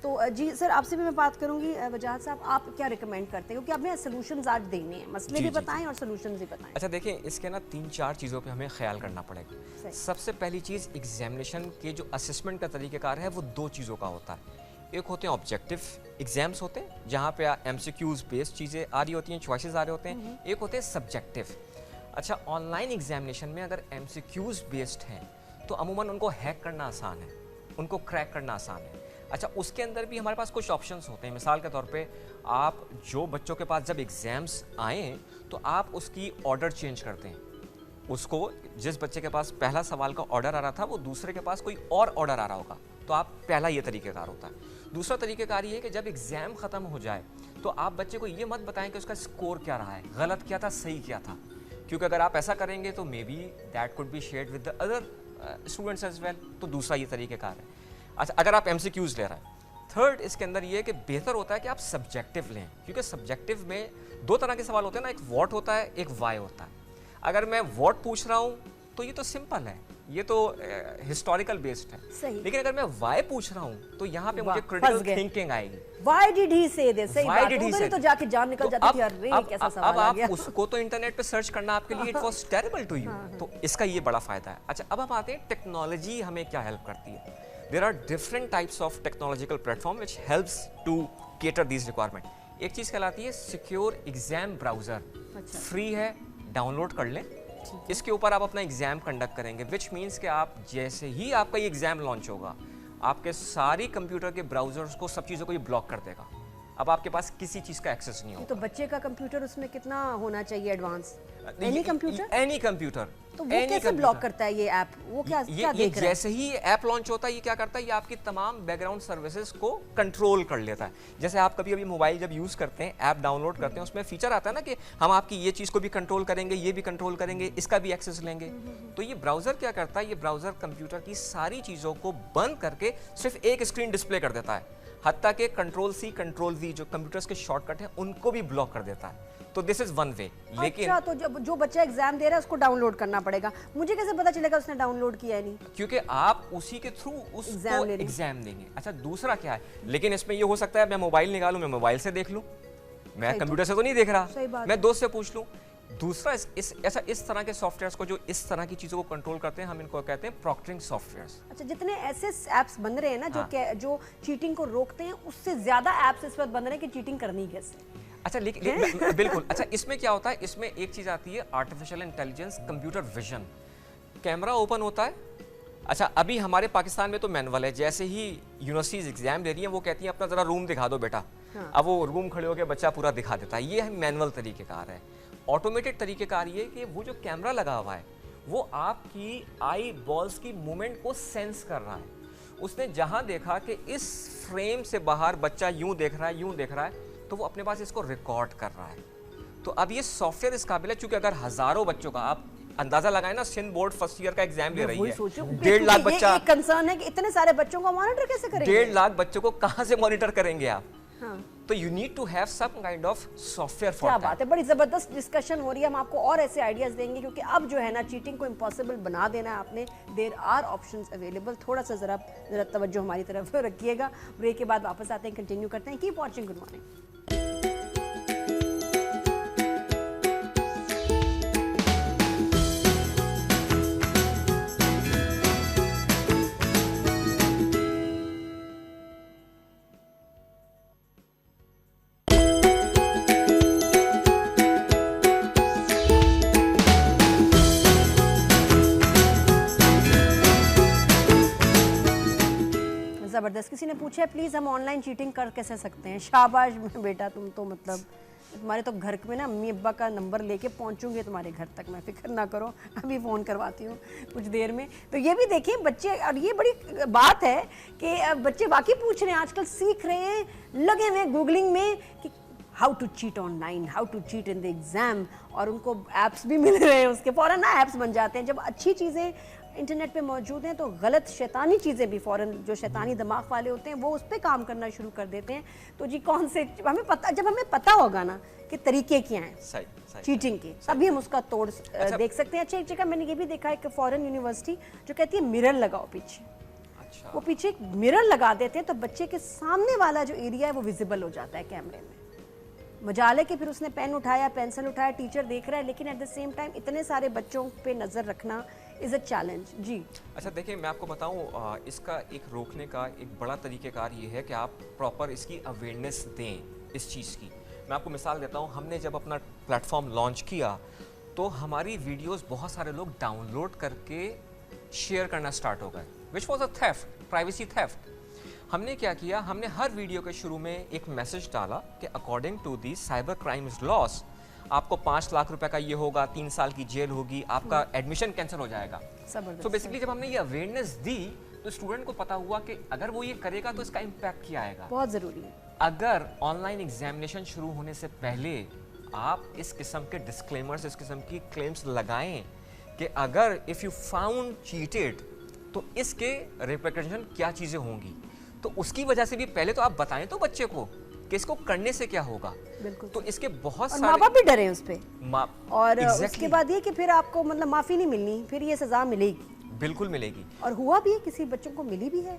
तो जी सर, आपसे भी मैं बात करूंगी। वजाहत साहब, आप क्या रिकमेंड करते हैं, क्योंकि हमें सॉल्यूशंस आज देने हैं, मसले भी बताएं और सॉल्यूशंस भी बताएं। अच्छा देखिए, इसके ना 3-4 चीज़ों पे हमें ख्याल करना पड़ेगा। सबसे पहली चीज़, एग्जामिनेशन के जो असेसमेंट का तरीक़ेकार है वो 2 चीज़ों का होता है। एक होते हैं ऑब्जेक्टिव एग्जाम्स होते हैं जहाँ पे MCQs बेस्ड चीज़ें आ रही होती हैं, चॉइसेस आ रहे होते हैं। एक होते हैं सब्जेक्टिव। अच्छा, ऑनलाइन एग्जामिनेशन में अगर MCQs बेस्ड हैं तो अमूमन उनको हैक करना आसान है, उनको क्रैक करना आसान है। अच्छा, उसके अंदर भी हमारे पास कुछ ऑप्शंस होते हैं। मिसाल के तौर पे, आप जो बच्चों के पास जब एग्ज़ाम्स आए तो आप उसकी ऑर्डर चेंज करते हैं। उसको, जिस बच्चे के पास पहला सवाल का ऑर्डर आ रहा था वो दूसरे के पास कोई और ऑर्डर आ रहा होगा, तो आप पहला ये तरीक़ेकार होता है। दूसरा तरीक़ेकार ये है कि जब एग्ज़ाम ख़त्म हो जाए तो आप बच्चे को ये मत बताएं कि उसका स्कोर क्या रहा है, गलत क्या था, सही क्या था, क्योंकि अगर आप ऐसा करेंगे तो maybe that could be shared with the other students as well. तो दूसरा ये तरीक़ेकार है। अच्छा, अगर आप MCQs ले रहे हैं। थर्ड, इसके अंदर ये है कि बेहतर होता है कि आप सब्जेक्टिव लें, क्योंकि सब्जेक्टिव में 2 तरह के सवाल होते हैं ना, एक व्हाट होता है, एक वाई होता है। अगर मैं व्हाट पूछ रहा हूँ तो ये तो सिंपल है, ये तो हिस्टोरिकल बेस्ड है। लेकिन अगर मैं वाई पूछ रहा हूँ तो यहाँ पे मुझे क्रिटिकल थिंकिंग आएगी। Why did he say this? सही बात है, उधर ही तो जाके जान निकल जाती थी, अरे कैसा सवाल आ गया। अब आप उसको तो इंटरनेट पे सर्च करना आपके लिए it was terrible to you, तो इसका ये बड़ा फायदा है। अच्छा, अब हम आते हैं टेक्नोलॉजी हमें क्या हेल्प करती है। There are different types of technological platform which helps to cater these requirement. एक चीज़ कहलाती है सिक्योर एग्जाम ब्राउज़र। फ्री है, डाउनलोड कर लें। इसके ऊपर आप अपना एग्जाम कंडक्ट करेंगे, विच मीन्स कि आप जैसे ही आपका ये एग्जाम लॉन्च होगा, आपके सारी कंप्यूटर के ब्राउजर्स को, सब चीज़ों को ये ब्लॉक कर देगा। अब आपके पास किसी चीज़ का एक्सेस नहीं होगा। तो बच्चे का कंप्यूटर उसमें कितना होना चाहिए advance? Any computer? Any computer. तो वो कैसे ब्लॉक करता है ये ऐप? वो क्या देख रहा है? जैसे ही ऐप लॉन्च होता है, ये क्या करता है, ये आपकी तमाम बैकग्राउंड सर्विसेज को कंट्रोल कर लेता है। जैसे आप कभी कभी मोबाइल जब यूज़ करते हैं, ऐप डाउनलोड करते हैं, उसमें फीचर आता है ना कि हम आपकी ये चीज़ को भी कंट्रोल करेंगे, ये भी कंट्रोल करेंगे, इसका भी एक्सेस लेंगे। तो ये ब्राउज़र क्या करता है, ये ब्राउज़र कंप्यूटर की सारी चीज़ों को बंद करके सिर्फ एक स्क्रीन डिस्प्ले कर देता है। हत्ता के Ctrl+C Ctrl+V जो कंप्यूटर्स के शॉर्टकट हैं उनको भी ब्लॉक कर देता है। तो दिस इज वन वे। लेकिन अच्छा, तो जो बच्चा एग्जाम दे रहा है उसको डाउनलोड करना पड़ेगा, मुझे कैसे पता चलेगा उसने डाउनलोड किया है नहीं? क्योंकि आप उसी के थ्रू उसको एग्जाम देंगे। अच्छा, दूसरा क्या है, लेकिन इसमें ये हो सकता है मैं मोबाइल निकालूं, मैं मोबाइल से देख लूं, मैं कंप्यूटर से तो नहीं देख रहा, मैं दोस्त से पूछ लूं। दूसरा, इस तरह के सॉफ्टवेयर्स को, जो इस तरह की चीजों को कंट्रोल करते हैं, हम इनको कहते हैं प्रॉक्टरिंग सॉफ्टवेयर्स। अच्छा, जितने ऐसे ऐप्स बन रहे हैं ना जो चीटिंग को रोकते हैं, उससे ज्यादा ऐप्स इस वक्त बन रहे हैं कि चीटिंग करनी कैसे। अच्छा, लेकिन बिल्कुल। अच्छा, इसमें क्या होता है, इसमें एक चीज आती है artificial intelligence, computer vision. Camera open होता है। अच्छा, अभी हमारे पाकिस्तान में तो मैनुअल है, जैसे ही यूनिवर्सिटीज एग्जाम दे रही हैं वो कहती हैं अपना जरा रूम दिखा दो बेटा। हाँ। अब वो रूम खड़े होकर बच्चा पूरा दिखा देता है, ये मैनुअल तरीकेकार है। ऑटोमेटेड तरीकेकार ये कि वो जो कैमरा लगा हुआ है वो आपकी आई बॉल्स की मूवमेंट को सेंस कर रहा है। उसने जहां देखा कि इस फ्रेम से बाहर बच्चा यूं देख रहा है, यूं देख रहा है, तो वो अपने पास इसको रिकॉर्ड कर रहा है। तो अब ये सॉफ्टवेयर इस काबिल है, चूंकि अगर हजारों बच्चों का आप अंदाजा लगाएं ना, सिंध बोर्ड फर्स्ट ईयर का एग्जाम ले रही है, 1.5 लाख बच्चा, कंसर्न है कि इतने सारे बच्चों को मॉनिटर कैसे करेंगे? 1.5 लाख बच्चों को कहां से मॉनिटर करेंगे आप? हाँ। तो you need to have some kind of software for क्या दैट। बात है, बड़ी जबरदस्त डिस्कशन हो रही है। हम आपको और ऐसे आइडियाज देंगे क्योंकि अब जो है ना चीटिंग को इम्पॉसिबल बना देना है आपने। There are options available. थोड़ा सा जरा तवज्जो हमारी तरफ रखिएगा। ब्रेक के बाद वापस आते हैं, कंटिन्यू करते हैं। Keep watching, good morning. ज़बरदस्त। किसी ने पूछा है प्लीज़ हम ऑनलाइन चीटिंग कर कैसे सकते हैं? शाबाश बेटा, तुम तो मतलब तुम्हारे तो घर में ना अम्मी अब्बा का नंबर लेके पहुंचूंगी तुम्हारे घर तक मैं, फिक्र ना करो, अभी फ़ोन करवाती हूँ कुछ देर में। तो ये भी देखिए बच्चे, और ये बड़ी बात है कि बच्चे वाकई पूछ रहे हैं, आजकल सीख रहे हैं, लगे हुए हैं गूगलिंग में कि how to cheat online, how to cheat in the exam, और उनको ऐप्स भी मिल रहे हैं उसके, फ़ौरन ना ऐप्स बन जाते हैं। जब अच्छी चीज़ें इंटरनेट पे मौजूद हैं तो गलत शैतानी चीज़ें भी फ़ौरन, जो शैतानी दिमाग वाले होते हैं वो उस पर काम करना शुरू कर देते हैं। तो जी कौन से, हमें पता, जब हमें पता होगा ना कि तरीके क्या हैं सही चीटिंग के, तभी हम उसका तोड़ देख सकते हैं। अच्छा, एक जगह मैंने ये भी देखा है कि फॉरेन यूनिवर्सिटी जो कहती है मिरर लगाओ पीछे, अच्छा, वो पीछे एक मिरर लगा देते हैं तो बच्चे के सामने वाला जो एरिया है वो विजिबल हो जाता है कैमरे में। मजाल है कि फिर उसने पेन उठाया, पेंसिल उठाया, टीचर देख रहा है, लेकिन एट द सेम टाइम इतने सारे बच्चों पे नज़र रखना इज़ अ चैलेंज। जी अच्छा, देखिए मैं आपको बताऊं, इसका एक रोकने का एक बड़ा तरीक़ेकार ये है कि आप प्रॉपर इसकी अवेयरनेस दें इस चीज़ की। मैं आपको मिसाल देता हूं, हमने जब अपना प्लेटफॉर्म लॉन्च किया तो हमारी वीडियोस बहुत सारे लोग डाउनलोड करके शेयर करना स्टार्ट हो गए, which was a theft, privacy theft. हमने क्या किया, हमने हर वीडियो के शुरू में एक मैसेज डाला कि according to the cyber crimes laws आपको 5 लाख रुपए का ये होगा, 3 साल की जेल होगी, आपका एडमिशन कैंसिल हो जाएगा। तो बेसिकली जब हमने ये अवेयरनेस दी तो स्टूडेंट को पता हुआ कि अगर वो ये करेगा तो इसका इम्पैक्ट क्या आएगा। बहुत ज़रूरी है। अगर ऑनलाइन एग्जामिनेशन शुरू होने से पहले आप इस किस्म के डिस्क्लेमर्स, इस किस्म की क्लेम्स लगाएं कि अगर इफ़ यू फाउंड चीटेड तो इसके रिपरकशन क्या चीज़ें होंगी, तो उसकी वजह से भी पहले तो आप बताएं तो बच्चे को कि इसको करने से क्या होगा। बिल्कुल। तो इसके बहुत और सारे माँ बाप भी डरे उस पे, और exactly. उसके बाद ये कि फिर आपको मतलब माफ़ी नहीं मिलनी, फिर ये सज़ा मिलेगी। बिल्कुल मिलेगी। और हुआ भी है, किसी बच्चों को मिली भी है।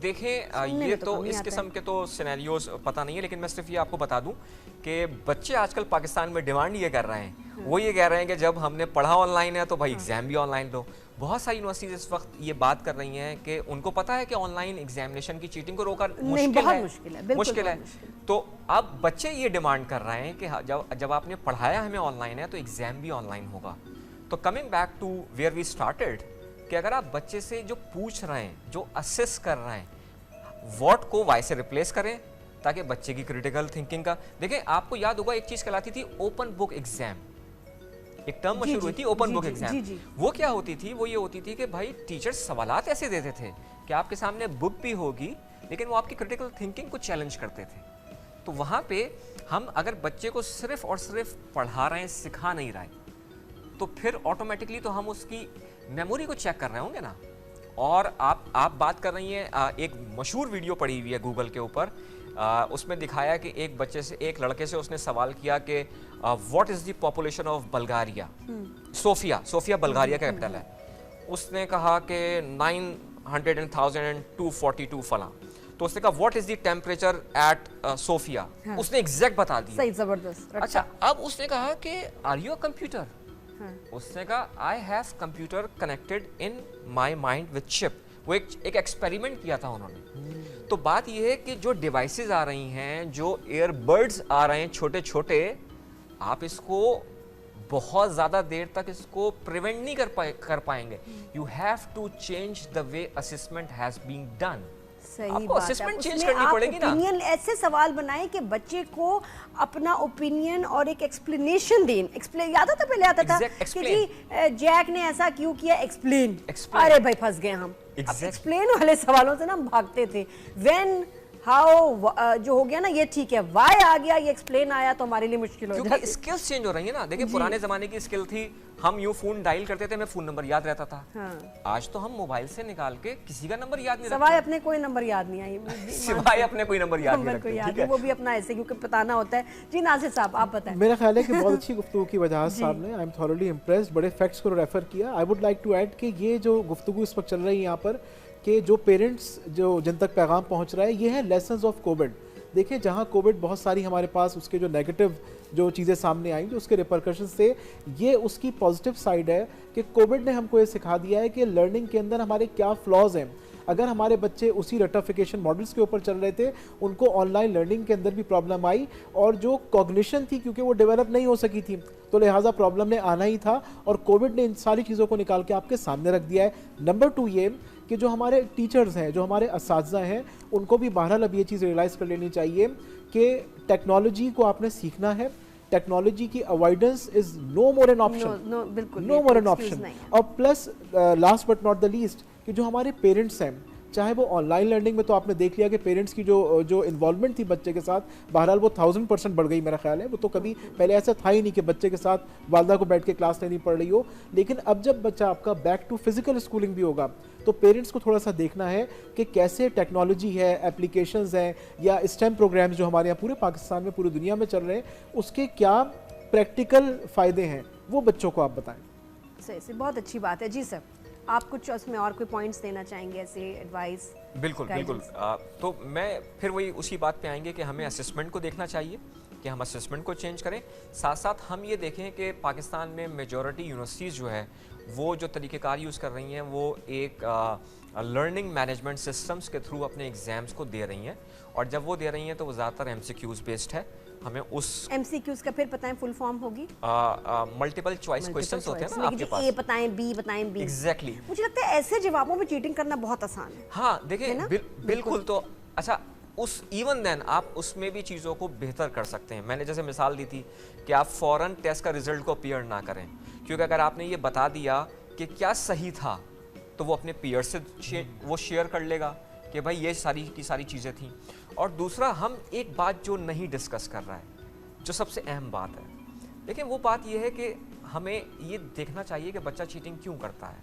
देखें ये तो इस किस्म के तो सिनेरियोज पता नहीं है, लेकिन मैं सिर्फ ये आपको बता दूं कि बच्चे आजकल पाकिस्तान में डिमांड ये कर रहे हैं, वो ये कह रहे हैं कि जब हमने पढ़ा ऑनलाइन है तो भाई एग्जाम भी ऑनलाइन दो। बहुत सारी यूनिवर्सिटीज इस वक्त ये बात कर रही हैं कि उनको पता है कि ऑनलाइन एग्जामिनेशन की चीटिंग को रोका मुश्किल है। तो अब बच्चे ये डिमांड कर रहे हैं कि जब आपने पढ़ाया हमें ऑनलाइन है तो एग्जाम भी ऑनलाइन होगा। तो coming back to where we started, कि अगर आप बच्चे से जो पूछ रहे हैं, जो असेस कर रहे हैं, व्हाट को वाई से रिप्लेस करें ताकि बच्चे की क्रिटिकल थिंकिंग का, देखें आपको याद होगा एक चीज कहलाती थी ओपन बुक एग्जाम, एक टर्म मशहूर हुई थी ओपन बुक एग्जाम। वो क्या होती थी, वो ये होती थी कि भाई टीचर सवालात ऐसे देते थे कि आपके सामने बुक भी होगी लेकिन वो आपकी क्रिटिकल थिंकिंग को चैलेंज करते थे। तो वहां पे हम अगर बच्चे को सिर्फ और सिर्फ पढ़ा रहे हैं, सिखा नहीं रहे, तो फिर ऑटोमेटिकली तो हम उसकी मेमोरी को चेक कर रहे होंगे ना। और आप बात कर रही हैं, एक मशहूर वीडियो पड़ी हुई है गूगल के ऊपर, उसमें दिखाया कि एक बच्चे से, एक लड़के से उसने सवाल किया कि what is the population of Bulgaria. Sofia Bulgaria का कैपिटल है। उसने कहा कि 900,242 फला। तो उसने कहा what is the temperature at Sofia, उसने एग्जैक्ट बता दिया। सही, जबरदस्त। अच्छा, अब उसने कहा कि आर यू अ कंप्यूटर, उसने कहा I have computer connected in my mind with chip. वो एक एक्सपेरिमेंट किया था उन्होंने। तो बात यह है कि जो डिवाइसेस आ रही हैं, जो एयरबड्स आ रहे हैं छोटे छोटे, आप इसको बहुत ज़्यादा देर तक इसको प्रिवेंट नहीं कर पाएंगे। You have to change the way assessment has been done. सही आपको बात असेसमेंट है। चेंज उसमें करनी आप पड़ेगी ना। ओपिनियन ऐसे सवाल बनाएं कि बच्चे को अपना ओपिनियन और एक एक्सप्लेनेशन दें। एक्सप्लेन याद आता पहले आता था Exact, कि जी जैक ने ऐसा क्यों किया, एक्सप्लेन। Explain. अरे भाई फंस गए हम। Exact. एक्सप्लेन वाले सवालों से ना हम भागते थे। व्हेन हाउ जो हो गया ना ये ठीक है, वाई आ गया, ये एक्सप्लेन आया तो हमारे लिए मुश्किल हो क्योंकि जाती। स्किल्स चेंज हो रही है ना। देखिए पुराने जमाने की स्किल थी, हम यूं फोन डायल करते थे, हमें फोन नंबर याद रहता था। हाँ। आज तो हम मोबाइल से निकाल के किसी का नंबर याद नहीं सवाए रखते, अपने कोई नंबर याद नहीं आई सिवाय अपने कोई नंबर याद नहीं नंबर को रखते। याद ठीक है, है, वो भी अपना ऐसे क्योंकि बताना होता है। जी नासिर साहब आप बताएं। मेरा ख्याल है कि बहुत अच्छी गुफ्तगू की वजह साहब ने, आई एम थॉरली इम्प्रेस्ड, बड़े फैक्ट्स को रेफर किया। I would like to add कि ये जो गुफ्तगू इस वक्त चल रही है यहाँ पर, कि जो पेरेंट्स जो जिन तक पैगाम पहुँच रहा है, ये है लेसन्स ऑफ कोविड। देखिए जहाँ कोविड बहुत सारी हमारे पास उसके जो नेगेटिव जो चीज़ें सामने आई, जो उसके रिपरकशन से, ये उसकी पॉजिटिव साइड है कि कोविड ने हमको ये सिखा दिया है कि लर्निंग के अंदर हमारे क्या फ्लॉज हैं। अगर हमारे बच्चे उसी रटिफिकेशन मॉडल्स के ऊपर चल रहे थे, उनको ऑनलाइन लर्निंग के अंदर भी प्रॉब्लम आई, और जो कॉग्निशन थी क्योंकि वो डेवलप नहीं हो सकी थी, तो लिहाजा प्रॉब्लम ने आना ही था, और कोविड ने इन सारी चीज़ों को निकाल के आपके सामने रख दिया है। नंबर 2 ये कि जो हमारे टीचर्स हैं, जो हमारे असातिज़ा हैं, उनको भी बहरहाल अब ये चीज़ रियलाइज़ कर लेनी चाहिए कि टेक्नोलॉजी को आपने सीखना है। टेक्नोलॉजी की avoidance is no more an option, बिल्कुल नो मोर एन ऑप्शन। और plus last but not the least कि जो हमारे पेरेंट्स हैं, चाहे वो ऑनलाइन लर्निंग में, तो आपने देख लिया कि पेरेंट्स की जो इन्वॉल्वमेंट थी बच्चे के साथ, बहरहाल वो 1000% बढ़ गई मेरा ख्याल है। वो तो कभी पहले ऐसा था ही नहीं कि बच्चे के साथ वालदा को बैठ के क्लास लेनी पड़ रही हो। लेकिन अब जब बच्चा आपका बैक टू फिजिकल स्कूलिंग भी होगा, तो पेरेंट्स को थोड़ा सा देखना है कि कैसे टेक्नोलॉजी है, एप्लीकेशंस हैं, या स्टेम प्रोग्राम्स जो हमारे यहाँ पूरे पाकिस्तान में, पूरी दुनिया में चल रहे हैं, उसके क्या प्रैक्टिकल फ़ायदे हैं, वो बच्चों को आप बताएं। सही, बहुत अच्छी बात है। जी सर, आप कुछ उसमें और कोई पॉइंट्स देना चाहेंगे, ऐसे एडवाइस? बिल्कुल बिल्कुल। तो मैं फिर वही उसी बात पे आएंगे कि हमें असेसमेंट को देखना चाहिए, कि हम असेसमेंट को चेंज करें। साथ साथ हम ये देखें कि पाकिस्तान में मेजॉरिटी यूनिवर्सिटीज़ जो है वो जो तरीक़ेकार यूज़ कर रही हैं, वो एक लर्निंग मैनेजमेंट सिस्टम्स के थ्रू अपने एग्ज़ाम्स को दे रही हैं, और जब वो दे रही हैं तो वो ज़्यादातर MCQs बेस्ड है। हमें उस MCQs का फिर पता है फुल फॉर्म होगी? मल्टीपल चॉइस क्वेश्चंस होते हैं ना आपके पास, ए बताएं, बी बताएं, बी। एग्जैक्टली। मुझे लगता है ऐसे जवाबों में चीटिंग करना बहुत आसान है। हाँ देखिए, ना? बिल्कुल। तो अच्छा, उस इवन देन आप उसमें भी चीज़ों को बेहतर कर सकते हैं। मैंने जैसे मिसाल दी थी कि आप फ़ौरन टेस्ट का रिजल्ट को पीयर ना करें, क्योंकि अगर आपने ये बता दिया कि क्या सही था, तो वो अपने पीयर से वो शेयर कर लेगा कि भाई ये सारी की सारी चीज़ें थी। और दूसरा, हम एक बात जो नहीं डिस्कस कर रहा है, जो सबसे अहम बात है, लेकिन वो बात ये है कि हमें ये देखना चाहिए कि बच्चा चीटिंग क्यों करता है,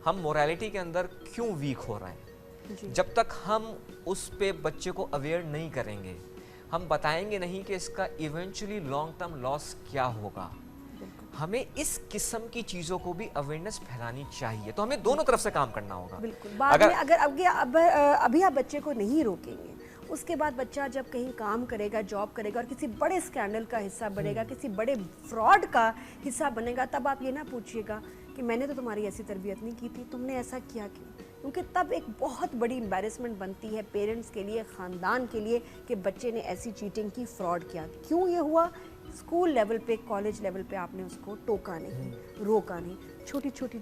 हम मोरालिटी के अंदर क्यों वीक हो रहे हैं। जब तक हम उस पे बच्चे को अवेयर नहीं करेंगे, हम बताएंगे नहीं कि इसका इवेंचुअली लॉन्ग टर्म लॉस क्या होगा, हमें इस किस्म की चीज़ों को भी अवेयरनेस फैलानी चाहिए। तो हमें दोनों तरफ से काम करना होगा। बिल्कुल। बाद में अगर अभी आप बच्चे को नहीं रोकेंगे, उसके बाद बच्चा जब कहीं काम करेगा, जॉब करेगा, और किसी बड़े स्कैंडल का हिस्सा बनेगा, किसी बड़े फ्रॉड का हिस्सा बनेगा, तब आप ये ना पूछिएगा कि मैंने तो तुम्हारी ऐसी तरबियत नहीं की थी, तुमने ऐसा किया क्यों? क्योंकि तब एक बहुत बड़ी एम्बैरेसमेंट बनती है पेरेंट्स के लिए, ख़ानदान के लिए, कि बच्चे ने ऐसी चीटिंग की, फ्रॉड किया। क्यों ये हुआ? स्कूल लेवल पे, कॉलेज लेवल पे आपने उसको टोका नहीं, रोका नहीं। छोटी छोटी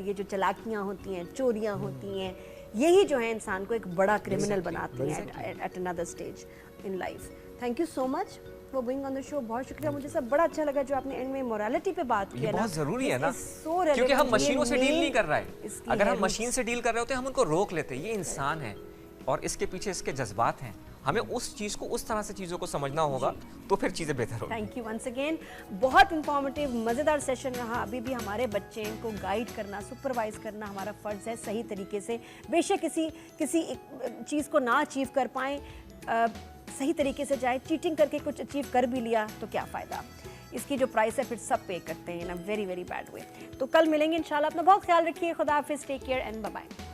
ये जो चालाकियाँ होती हैं, चोरियाँ होती हैं, यही जो है इंसान को एक बड़ा क्रिमिनल बनाती हैं at another stage in life. Thank you so much for being on the show. बहुत शुक्रिया। मुझे सब बड़ा अच्छा लगा जो आपने एंड में मोरालिटी पे बात की है ना, बहुत ज़रूरी है ना, so क्योंकि हम मशीनों से डील नहीं कर रहे हैं। इसकी अगर हम है मशीन से डील कर रहे होते हैं, हम उनको रोक लेते हैं। ये इंसान है और इसके पीछे इसके जज्बात हैं, हमें उस चीज़ को, उस तरह से चीज़ों को समझना होगा, तो फिर चीज़ें बेहतर होंगी। Thank you once again. बहुत इंफॉर्मेटिव, मज़ेदार सेशन रहा। अभी भी हमारे बच्चे को गाइड करना, सुपरवाइज करना हमारा फ़र्ज़ है सही तरीके से। बेशक किसी एक चीज़ को ना अचीव कर पाएँ, सही तरीके से जाए। चीटिंग करके कुछ अचीव कर भी लिया तो क्या फ़ायदा, इसकी जो प्राइस है फिर सब पे करते हैं in a very very bad way. तो कल मिलेंगे इंशाल्लाह। अपना बहुत ख्याल रखिए। खुदा हाफिज़, take care and bye bye.